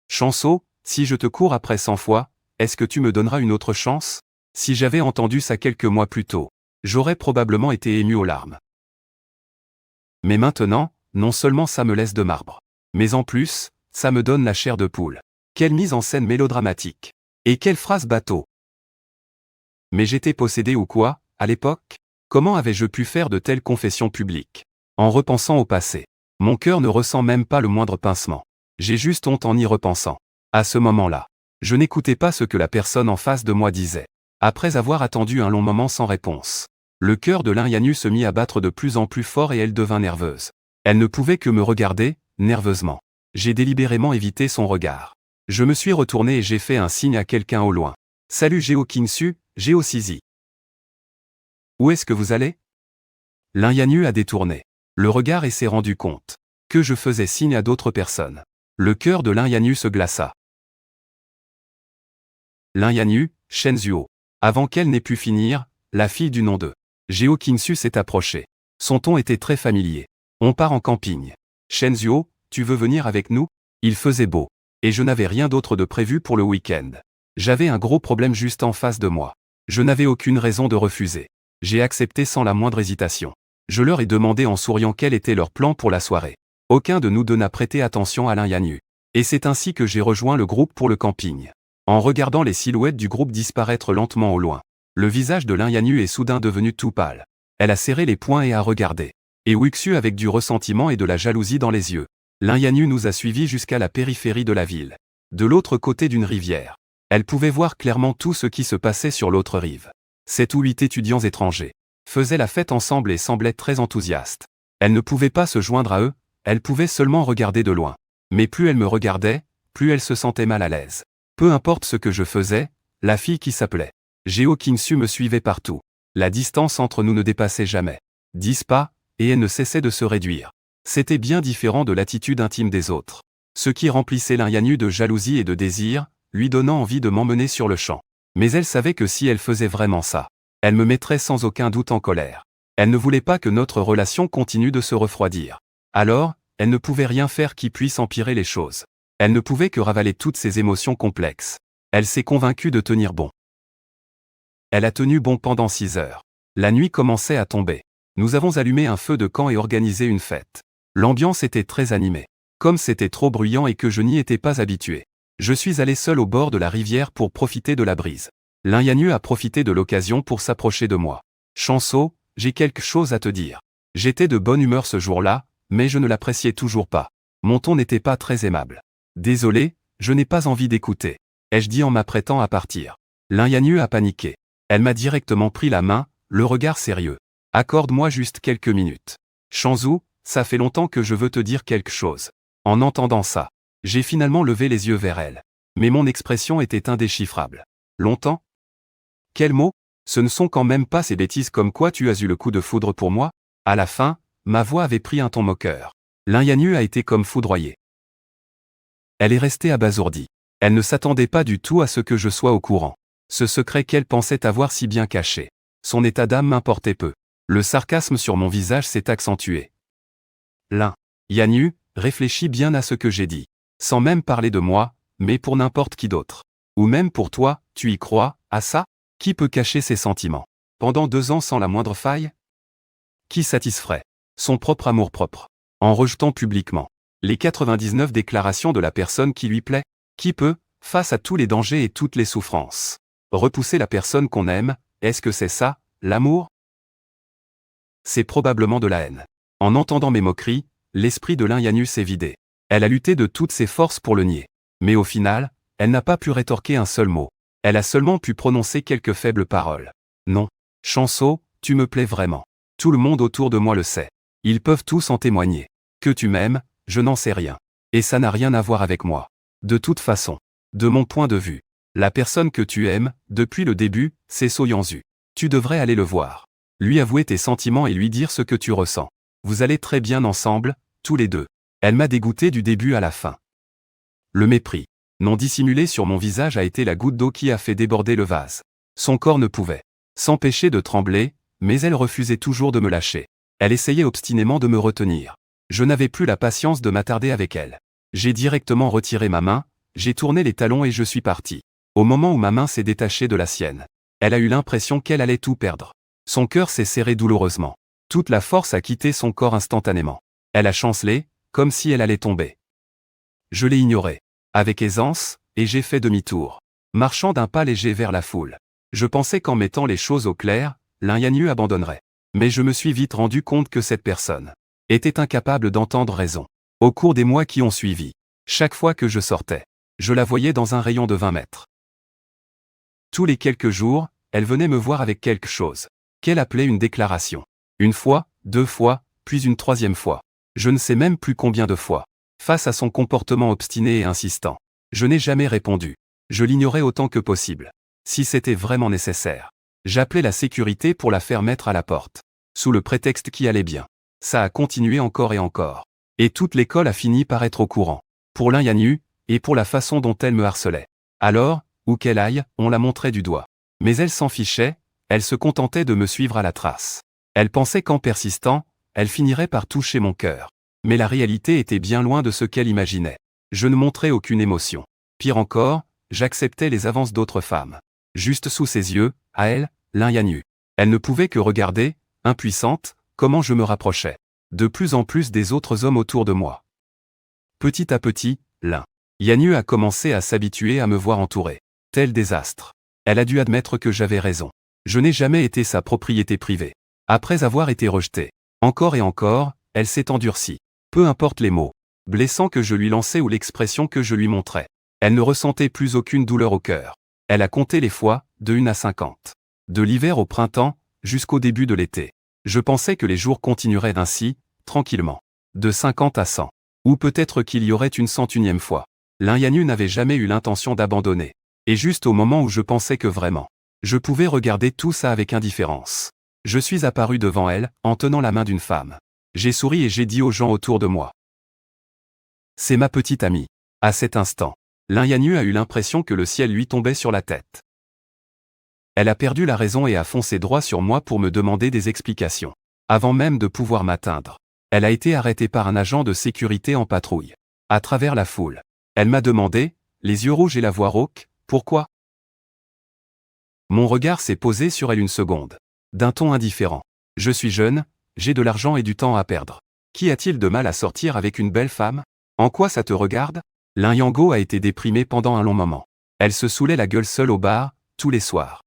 Chanceau, si je te cours après 100 fois, est-ce que tu me donneras une autre chance? Si j'avais entendu ça quelques mois plus tôt, j'aurais probablement été ému aux larmes. Mais maintenant, non seulement ça me laisse de marbre, mais en plus, ça me donne la chair de poule. Quelle mise en scène mélodramatique. Et quelle phrase bateau. Mais j'étais possédé ou quoi, à l'époque? Comment avais-je pu faire de telles confessions publiques? En repensant au passé, mon cœur ne ressent même pas le moindre pincement. J'ai juste honte en y repensant. À ce moment-là, je n'écoutais pas ce que la personne en face de moi disait. Après avoir attendu un long moment sans réponse, le cœur de Janus se mit à battre de plus en plus fort et elle devint nerveuse. Elle ne pouvait que me regarder, nerveusement. J'ai délibérément évité son regard. Je me suis retourné et j'ai fait un signe à quelqu'un au loin. « Salut Géo Kinsu, Géo Sisi. Où est-ce que vous allez ?» Janus a détourné le regard et s'est rendu compte que je faisais signe à d'autres personnes. Le cœur de Janus se glaça. Lin Yanyu, Shen Zuo. Avant qu'elle n'ait pu finir, la fille du nom de Geo Qingsu s'est approchée. Son ton était très familier. On part en camping. Shen Zuo, tu veux venir avec nous? Il faisait beau. Et je n'avais rien d'autre de prévu pour le week-end. J'avais un gros problème juste en face de moi. Je n'avais aucune raison de refuser. J'ai accepté sans la moindre hésitation. Je leur ai demandé en souriant quel était leur plan pour la soirée. Aucun de nous deux n'a prêté attention à Lin Yanyu. Et c'est ainsi que j'ai rejoint le groupe pour le camping. En regardant les silhouettes du groupe disparaître lentement au loin, le visage de Lin Yanyu est soudain devenu tout pâle. Elle a serré les poings et a regardé. Et Wuxu avec du ressentiment et de la jalousie dans les yeux. Lin Yanyu nous a suivis jusqu'à la périphérie de la ville. De l'autre côté d'une rivière. Elle pouvait voir clairement tout ce qui se passait sur l'autre rive. 7 ou 8 étudiants étrangers faisaient la fête ensemble et semblaient très enthousiastes. Elle ne pouvait pas se joindre à eux, elle pouvait seulement regarder de loin. Mais plus elle me regardait, plus elle se sentait mal à l'aise. Peu importe ce que je faisais, la fille qui s'appelait Geo Qingsu me suivait partout. La distance entre nous ne dépassait jamais 10 pas, et elle ne cessait de se réduire. C'était bien différent de l'attitude intime des autres. Ce qui remplissait Lin Yanyu de jalousie et de désir, lui donnant envie de m'emmener sur le champ. Mais elle savait que si elle faisait vraiment ça, elle me mettrait sans aucun doute en colère. Elle ne voulait pas que notre relation continue de se refroidir. Alors, elle ne pouvait rien faire qui puisse empirer les choses. Elle ne pouvait que ravaler toutes ses émotions complexes. Elle s'est convaincue de tenir bon. Elle a tenu bon pendant 6 heures. La nuit commençait à tomber. Nous avons allumé un feu de camp et organisé une fête. L'ambiance était très animée. Comme c'était trop bruyant et que je n'y étais pas habitué, je suis allé seul au bord de la rivière pour profiter de la brise. Lin Yanyu a profité de l'occasion pour s'approcher de moi. Chanso, j'ai quelque chose à te dire. J'étais de bonne humeur ce jour-là, mais je ne l'appréciais toujours pas. Mon ton n'était pas très aimable. Désolé, je n'ai pas envie d'écouter, ai-je dit en m'apprêtant à partir. Lin Yanyu a paniqué. Elle m'a directement pris la main, le regard sérieux. Accorde-moi juste quelques minutes. Shanzhu, ça fait longtemps que je veux te dire quelque chose. En entendant ça, j'ai finalement levé les yeux vers elle. Mais mon expression était indéchiffrable. Longtemps? Quels mots? Ce ne sont quand même pas ces bêtises comme quoi tu as eu le coup de foudre pour moi? À la fin, ma voix avait pris un ton moqueur. Lin Yanyu a été comme foudroyée. Elle est restée abasourdie. Elle ne s'attendait pas du tout à ce que je sois au courant. Ce secret qu'elle pensait avoir si bien caché. Son état d'âme m'importait peu. Le sarcasme sur mon visage s'est accentué. Lin Yanyu, réfléchis bien à ce que j'ai dit. Sans même parler de moi, mais pour n'importe qui d'autre. Ou même pour toi, tu y crois, à ça? Qui peut cacher ses sentiments pendant 2 ans sans la moindre faille? Qui satisferait son propre amour-propre en rejetant publiquement les 99 déclarations de la personne qui lui plaît? Qui peut, face à tous les dangers et toutes les souffrances, repousser la personne qu'on aime? Est-ce que c'est ça, l'amour? C'est probablement de la haine. En entendant mes moqueries, l'esprit de Lin Yanyu s'est vidé. Elle a lutté de toutes ses forces pour le nier. Mais au final, elle n'a pas pu rétorquer un seul mot. Elle a seulement pu prononcer quelques faibles paroles. Non. Chanso, tu me plais vraiment. Tout le monde autour de moi le sait. Ils peuvent tous en témoigner. Que tu m'aimes, je n'en sais rien. Et ça n'a rien à voir avec moi. De toute façon, de mon point de vue, la personne que tu aimes, depuis le début, c'est So Yanzu. Tu devrais aller le voir. Lui avouer tes sentiments et lui dire ce que tu ressens. Vous allez très bien ensemble, tous les deux. Elle m'a dégoûté du début à la fin. Le mépris non dissimulé sur mon visage a été la goutte d'eau qui a fait déborder le vase. Son corps ne pouvait s'empêcher de trembler, mais elle refusait toujours de me lâcher. Elle essayait obstinément de me retenir. Je n'avais plus la patience de m'attarder avec elle. J'ai directement retiré ma main, j'ai tourné les talons et je suis parti. Au moment où ma main s'est détachée de la sienne, elle a eu l'impression qu'elle allait tout perdre. Son cœur s'est serré douloureusement. Toute la force a quitté son corps instantanément. Elle a chancelé, comme si elle allait tomber. Je l'ai ignorée avec aisance, et j'ai fait demi-tour, marchant d'un pas léger vers la foule. Je pensais qu'en mettant les choses au clair, Lin Yanyu abandonnerait. Mais je me suis vite rendu compte que cette personne était incapable d'entendre raison. Au cours des mois qui ont suivi, chaque fois que je sortais, je la voyais dans un rayon de 20 mètres. Tous les quelques jours, elle venait me voir avec quelque chose qu'elle appelait une déclaration. 1 fois, 2 fois, puis une 3e fois. Je ne sais même plus combien de fois. Face à son comportement obstiné et insistant, je n'ai jamais répondu. Je l'ignorais autant que possible. Si c'était vraiment nécessaire, j'appelais la sécurité pour la faire mettre à la porte. Sous le prétexte qui allait bien. Ça a continué encore et encore. Et toute l'école a fini par être au courant. Pour Lin Yanyu, et pour la façon dont elle me harcelait. Alors, où qu'elle aille, on la montrait du doigt. Mais elle s'en fichait, elle se contentait de me suivre à la trace. Elle pensait qu'en persistant, elle finirait par toucher mon cœur. Mais la réalité était bien loin de ce qu'elle imaginait. Je ne montrais aucune émotion. Pire encore, j'acceptais les avances d'autres femmes. Juste sous ses yeux, à elle, Lin-Yanyu. Elle ne pouvait que regarder, impuissante, comment je me rapprochais. De plus en plus des autres hommes autour de moi. Petit à petit, Lin-Yanyu a commencé à s'habituer à me voir entouré. Tel désastre. Elle a dû admettre que j'avais raison. Je n'ai jamais été sa propriété privée. Après avoir été rejetée, encore et encore, elle s'est endurcie. Peu importe les mots blessants que je lui lançais ou l'expression que je lui montrais. Elle ne ressentait plus aucune douleur au cœur. Elle a compté les fois, de 1 à 50. De l'hiver au printemps, jusqu'au début de l'été. Je pensais que les jours continueraient ainsi, tranquillement. De 50 à 100. Ou peut-être qu'il y aurait une 101e fois. Lin-Yanyu n'avait jamais eu l'intention d'abandonner. Et juste au moment où je pensais que vraiment, je pouvais regarder tout ça avec indifférence. Je suis apparu devant elle, en tenant la main d'une femme. J'ai souri et j'ai dit aux gens autour de moi. C'est ma petite amie. À cet instant, Lin-Yanyu a eu l'impression que le ciel lui tombait sur la tête. Elle a perdu la raison et a foncé droit sur moi pour me demander des explications. Avant même de pouvoir m'atteindre, elle a été arrêtée par un agent de sécurité en patrouille. À travers la foule, elle m'a demandé, les yeux rouges et la voix rauque, pourquoi ? Mon regard s'est posé sur elle une seconde. D'un ton indifférent. Je suis jeune, j'ai de l'argent et du temps à perdre. Qu'y a-t-il de mal à sortir avec une belle femme ? En quoi ça te regarde ? Lin-Yanyu a été déprimée pendant un long moment. Elle se saoulait la gueule seule au bar, tous les soirs.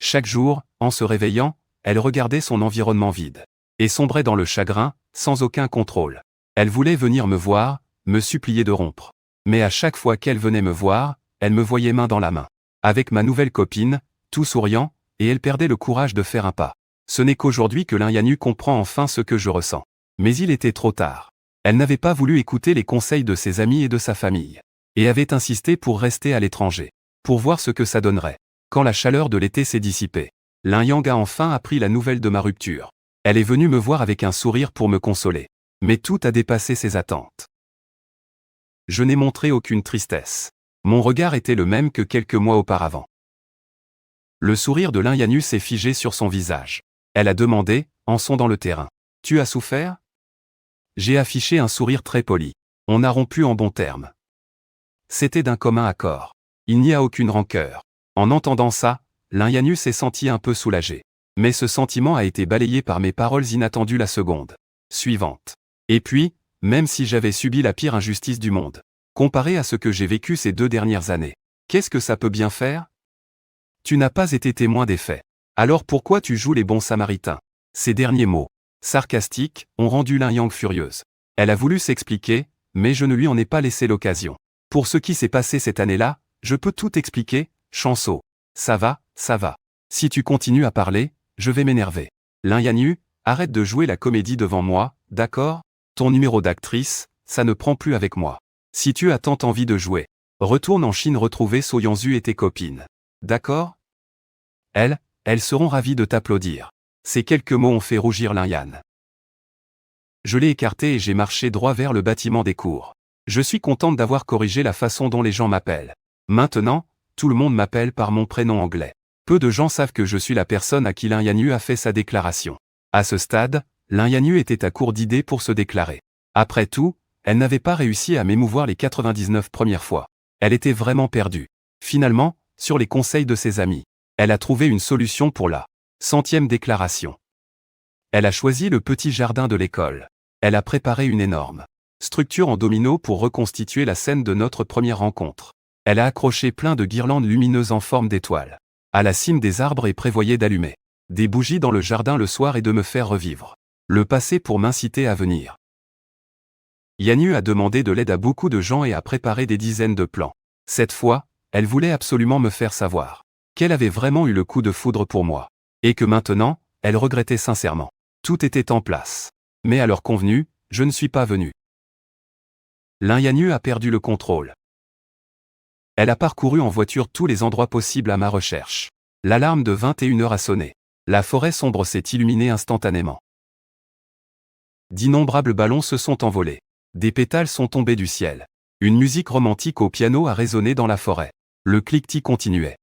Chaque jour, en se réveillant, elle regardait son environnement vide. Et sombrait dans le chagrin, sans aucun contrôle. Elle voulait venir me voir, me supplier de rompre. Mais à chaque fois qu'elle venait me voir, elle me voyait main dans la main. Avec ma nouvelle copine, tout souriant, et elle perdait le courage de faire un pas. Ce n'est qu'aujourd'hui que Lin-Yanyu comprend enfin ce que je ressens. Mais il était trop tard. Elle n'avait pas voulu écouter les conseils de ses amis et de sa famille. Et avait insisté pour rester à l'étranger. Pour voir ce que ça donnerait. Quand la chaleur de l'été s'est dissipée, Lin-Yanyu a enfin appris la nouvelle de ma rupture. Elle est venue me voir avec un sourire pour me consoler. Mais tout a dépassé ses attentes. Je n'ai montré aucune tristesse. Mon regard était le même que quelques mois auparavant. Le sourire de Lin-Yanyu s'est figé sur son visage. Elle a demandé, en sondant le terrain. « Tu as souffert ?» J'ai affiché un sourire très poli. On a rompu en bons termes. C'était d'un commun accord. Il n'y a aucune rancœur. En entendant ça, Lin-Yanyu s'est senti un peu soulagé. Mais ce sentiment a été balayé par mes paroles inattendues la seconde suivante. Et puis, même si j'avais subi la pire injustice du monde, comparé à ce que j'ai vécu ces 2 dernières années, qu'est-ce que ça peut bien faire ? Tu n'as pas été témoin des faits. Alors pourquoi tu joues les bons samaritains ? Ces derniers mots, sarcastiques, ont rendu Lin-Yanyu furieuse. Elle a voulu s'expliquer, mais je ne lui en ai pas laissé l'occasion. Pour ce qui s'est passé cette année-là, je peux tout expliquer, Chanceau. Ça va, ça va. Si tu continues à parler, je vais m'énerver. Lin-Yanyu, arrête de jouer la comédie devant moi, d'accord ? Ton numéro d'actrice, ça ne prend plus avec moi. Si tu as tant envie de jouer, retourne en Chine retrouver So-Yanzu et tes copines. D'accord ? Elles seront ravies de t'applaudir. Ces quelques mots ont fait rougir Lin-Yanyu. Je l'ai écarté et j'ai marché droit vers le bâtiment des cours. Je suis contente d'avoir corrigé la façon dont les gens m'appellent. Maintenant, tout le monde m'appelle par mon prénom anglais. Peu de gens savent que je suis la personne à qui Lin-Yanyu a fait sa déclaration. À ce stade, Lin-Yanyu était à court d'idées pour se déclarer. Après tout, elle n'avait pas réussi à m'émouvoir les 99 premières fois. Elle était vraiment perdue. Finalement, sur les conseils de ses amis, elle a trouvé une solution pour la 100e déclaration. Elle a choisi le petit jardin de l'école. Elle a préparé une énorme structure en domino pour reconstituer la scène de notre première rencontre. Elle a accroché plein de guirlandes lumineuses en forme d'étoiles à la cime des arbres et prévoyait d'allumer des bougies dans le jardin le soir et de me faire revivre le passé pour m'inciter à venir. Yanyu a demandé de l'aide à beaucoup de gens et a préparé des dizaines de plans. Cette fois, elle voulait absolument me faire savoir qu'elle avait vraiment eu le coup de foudre pour moi. Et que maintenant, elle regrettait sincèrement. Tout était en place. Mais à l'heure convenue, je ne suis pas venu. Lin-Yanyu a perdu le contrôle. Elle a parcouru en voiture tous les endroits possibles à ma recherche. L'alarme de 21h a sonné. La forêt sombre s'est illuminée instantanément. D'innombrables ballons se sont envolés. Des pétales sont tombés du ciel. Une musique romantique au piano a résonné dans la forêt. Le cliquetis continuait.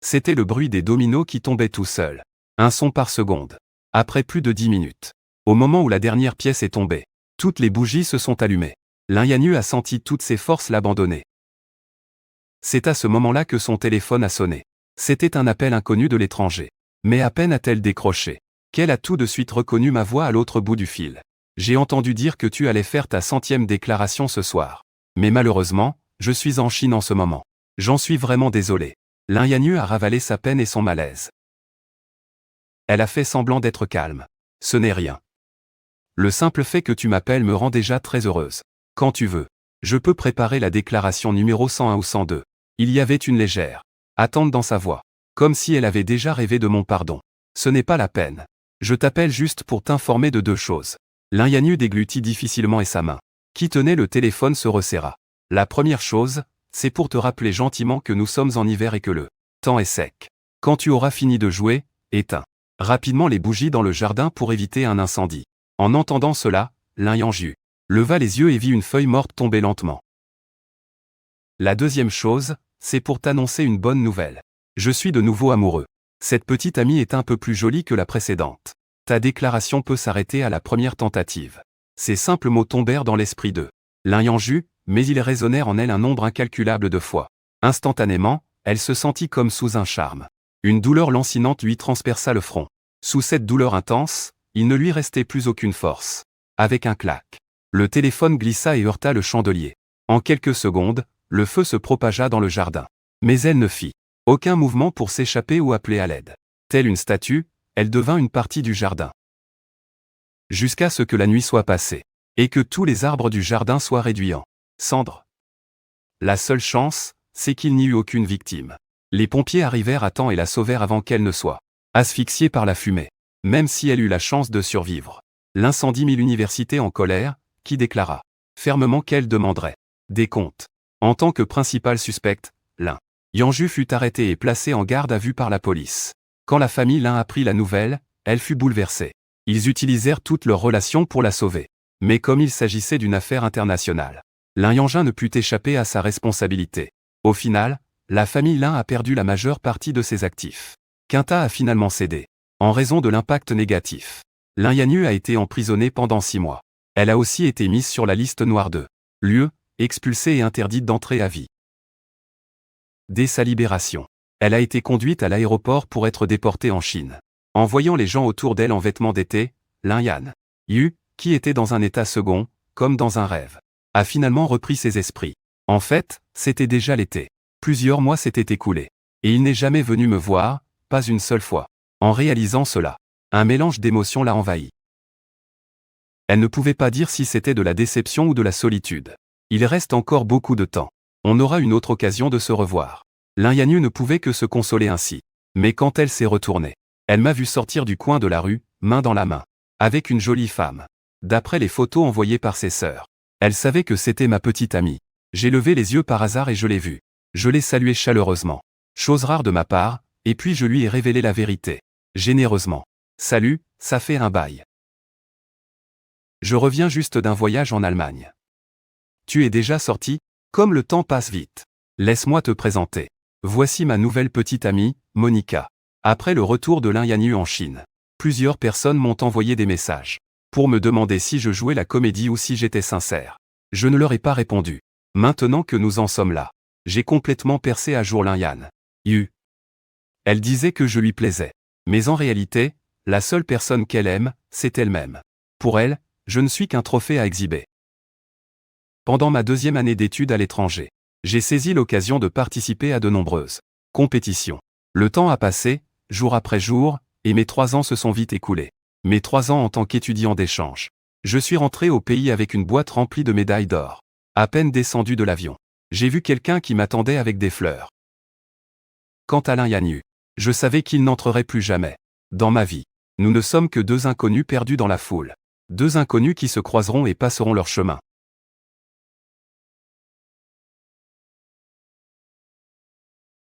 C'était le bruit des dominos qui tombaient tout seuls. Un son par seconde. Après plus de 10 minutes. Au moment où la dernière pièce est tombée, toutes les bougies se sont allumées. Lianyu a senti toutes ses forces l'abandonner. C'est à ce moment-là que son téléphone a sonné. C'était un appel inconnu de l'étranger. Mais à peine a-t-elle décroché qu'elle a tout de suite reconnu ma voix à l'autre bout du fil. J'ai entendu dire que tu allais faire ta 100e déclaration ce soir. Mais malheureusement, je suis en Chine en ce moment. J'en suis vraiment désolé. Lianyu a ravalé sa peine et son malaise. Elle a fait semblant d'être calme. Ce n'est rien. Le simple fait que tu m'appelles me rend déjà très heureuse. Quand tu veux, je peux préparer la déclaration numéro 101 ou 102. Il y avait une légère attente dans sa voix, comme si elle avait déjà rêvé de mon pardon. Ce n'est pas la peine. Je t'appelle juste pour t'informer de 2 choses. Lianyu déglutit difficilement et sa main, qui tenait le téléphone, se resserra. La première chose, c'est pour te rappeler gentiment que nous sommes en hiver et que le temps est sec. Quand tu auras fini de jouer, éteins rapidement les bougies dans le jardin pour éviter un incendie. En entendant cela, Lianyu leva les yeux et vit une feuille morte tomber lentement. La deuxième chose, c'est pour t'annoncer une bonne nouvelle. Je suis de nouveau amoureux. Cette petite amie est un peu plus jolie que la précédente. Ta déclaration peut s'arrêter à la première tentative. Ces simples mots tombèrent dans l'esprit de Lianyu, mais ils résonnèrent en elle un nombre incalculable de fois. Instantanément, elle se sentit comme sous un charme. Une douleur lancinante lui transperça le front. Sous cette douleur intense, il ne lui restait plus aucune force. Avec un clac, le téléphone glissa et heurta le chandelier. En quelques secondes, le feu se propagea dans le jardin. Mais elle ne fit aucun mouvement pour s'échapper ou appeler à l'aide. Telle une statue, elle devint une partie du jardin. Jusqu'à ce que la nuit soit passée, et que tous les arbres du jardin soient réduits en cendres. La seule chance, c'est qu'il n'y eut aucune victime. Les pompiers arrivèrent à temps et la sauvèrent avant qu'elle ne soit asphyxiée par la fumée. Même si elle eut la chance de survivre, l'incendie mit l'université en colère, qui déclara fermement qu'elle demanderait des comptes. En tant que principal suspecte, Lianyu fut arrêtée et placée en garde à vue par la police. Quand la famille Lin apprit la nouvelle, elle fut bouleversée. Ils utilisèrent toutes leurs relations pour la sauver. Mais comme il s'agissait d'une affaire internationale, Lianyu ne put échapper à sa responsabilité. Au final, la famille Lin a perdu la majeure partie de ses actifs. Quinta a finalement cédé. En raison de l'impact négatif, Lianyu a été emprisonnée pendant 6 mois. Elle a aussi été mise sur la liste noire de lieux, expulsée et interdite d'entrée à vie. Dès sa libération, elle a été conduite à l'aéroport pour être déportée en Chine. En voyant les gens autour d'elle en vêtements d'été, Lianyu, qui était dans un état second, comme dans un rêve, a finalement repris ses esprits. En fait, c'était déjà l'été. Plusieurs mois s'étaient écoulés. Et il n'est jamais venu me voir, pas une seule fois. En réalisant cela, un mélange d'émotions l'a envahi. Elle ne pouvait pas dire si c'était de la déception ou de la solitude. Il reste encore beaucoup de temps. On aura une autre occasion de se revoir. Lianyu ne pouvait que se consoler ainsi. Mais quand elle s'est retournée, elle m'a vu sortir du coin de la rue, main dans la main, avec une jolie femme. D'après les photos envoyées par ses sœurs, elle savait que c'était ma petite amie. J'ai levé les yeux par hasard et je l'ai vue. Je l'ai saluée chaleureusement. Chose rare de ma part, et puis je lui ai révélé la vérité. Généreusement. Salut, ça fait un bail. Je reviens juste d'un voyage en Allemagne. Tu es déjà sorti? Comme le temps passe vite. Laisse-moi te présenter. Voici ma nouvelle petite amie, Monica. Après le retour de Lianyu en Chine, plusieurs personnes m'ont envoyé des messages pour me demander si je jouais la comédie ou si j'étais sincère. Je ne leur ai pas répondu. Maintenant que nous en sommes là, j'ai complètement percé à jour Lianyu. Elle disait que je lui plaisais. Mais en réalité, la seule personne qu'elle aime, c'est elle-même. Pour elle, je ne suis qu'un trophée à exhiber. Pendant ma 2e année d'études à l'étranger, j'ai saisi l'occasion de participer à de nombreuses compétitions. Le temps a passé, jour après jour, et mes 3 ans se sont vite écoulés. Mes 3 ans en tant qu'étudiant d'échange. Je suis rentré au pays avec une boîte remplie de médailles d'or. À peine descendu de l'avion, j'ai vu quelqu'un qui m'attendait avec des fleurs. Quant à Lianyu, je savais qu'il n'entrerait plus jamais dans ma vie. Nous ne sommes que 2 inconnus perdus dans la foule. 2 inconnus qui se croiseront et passeront leur chemin.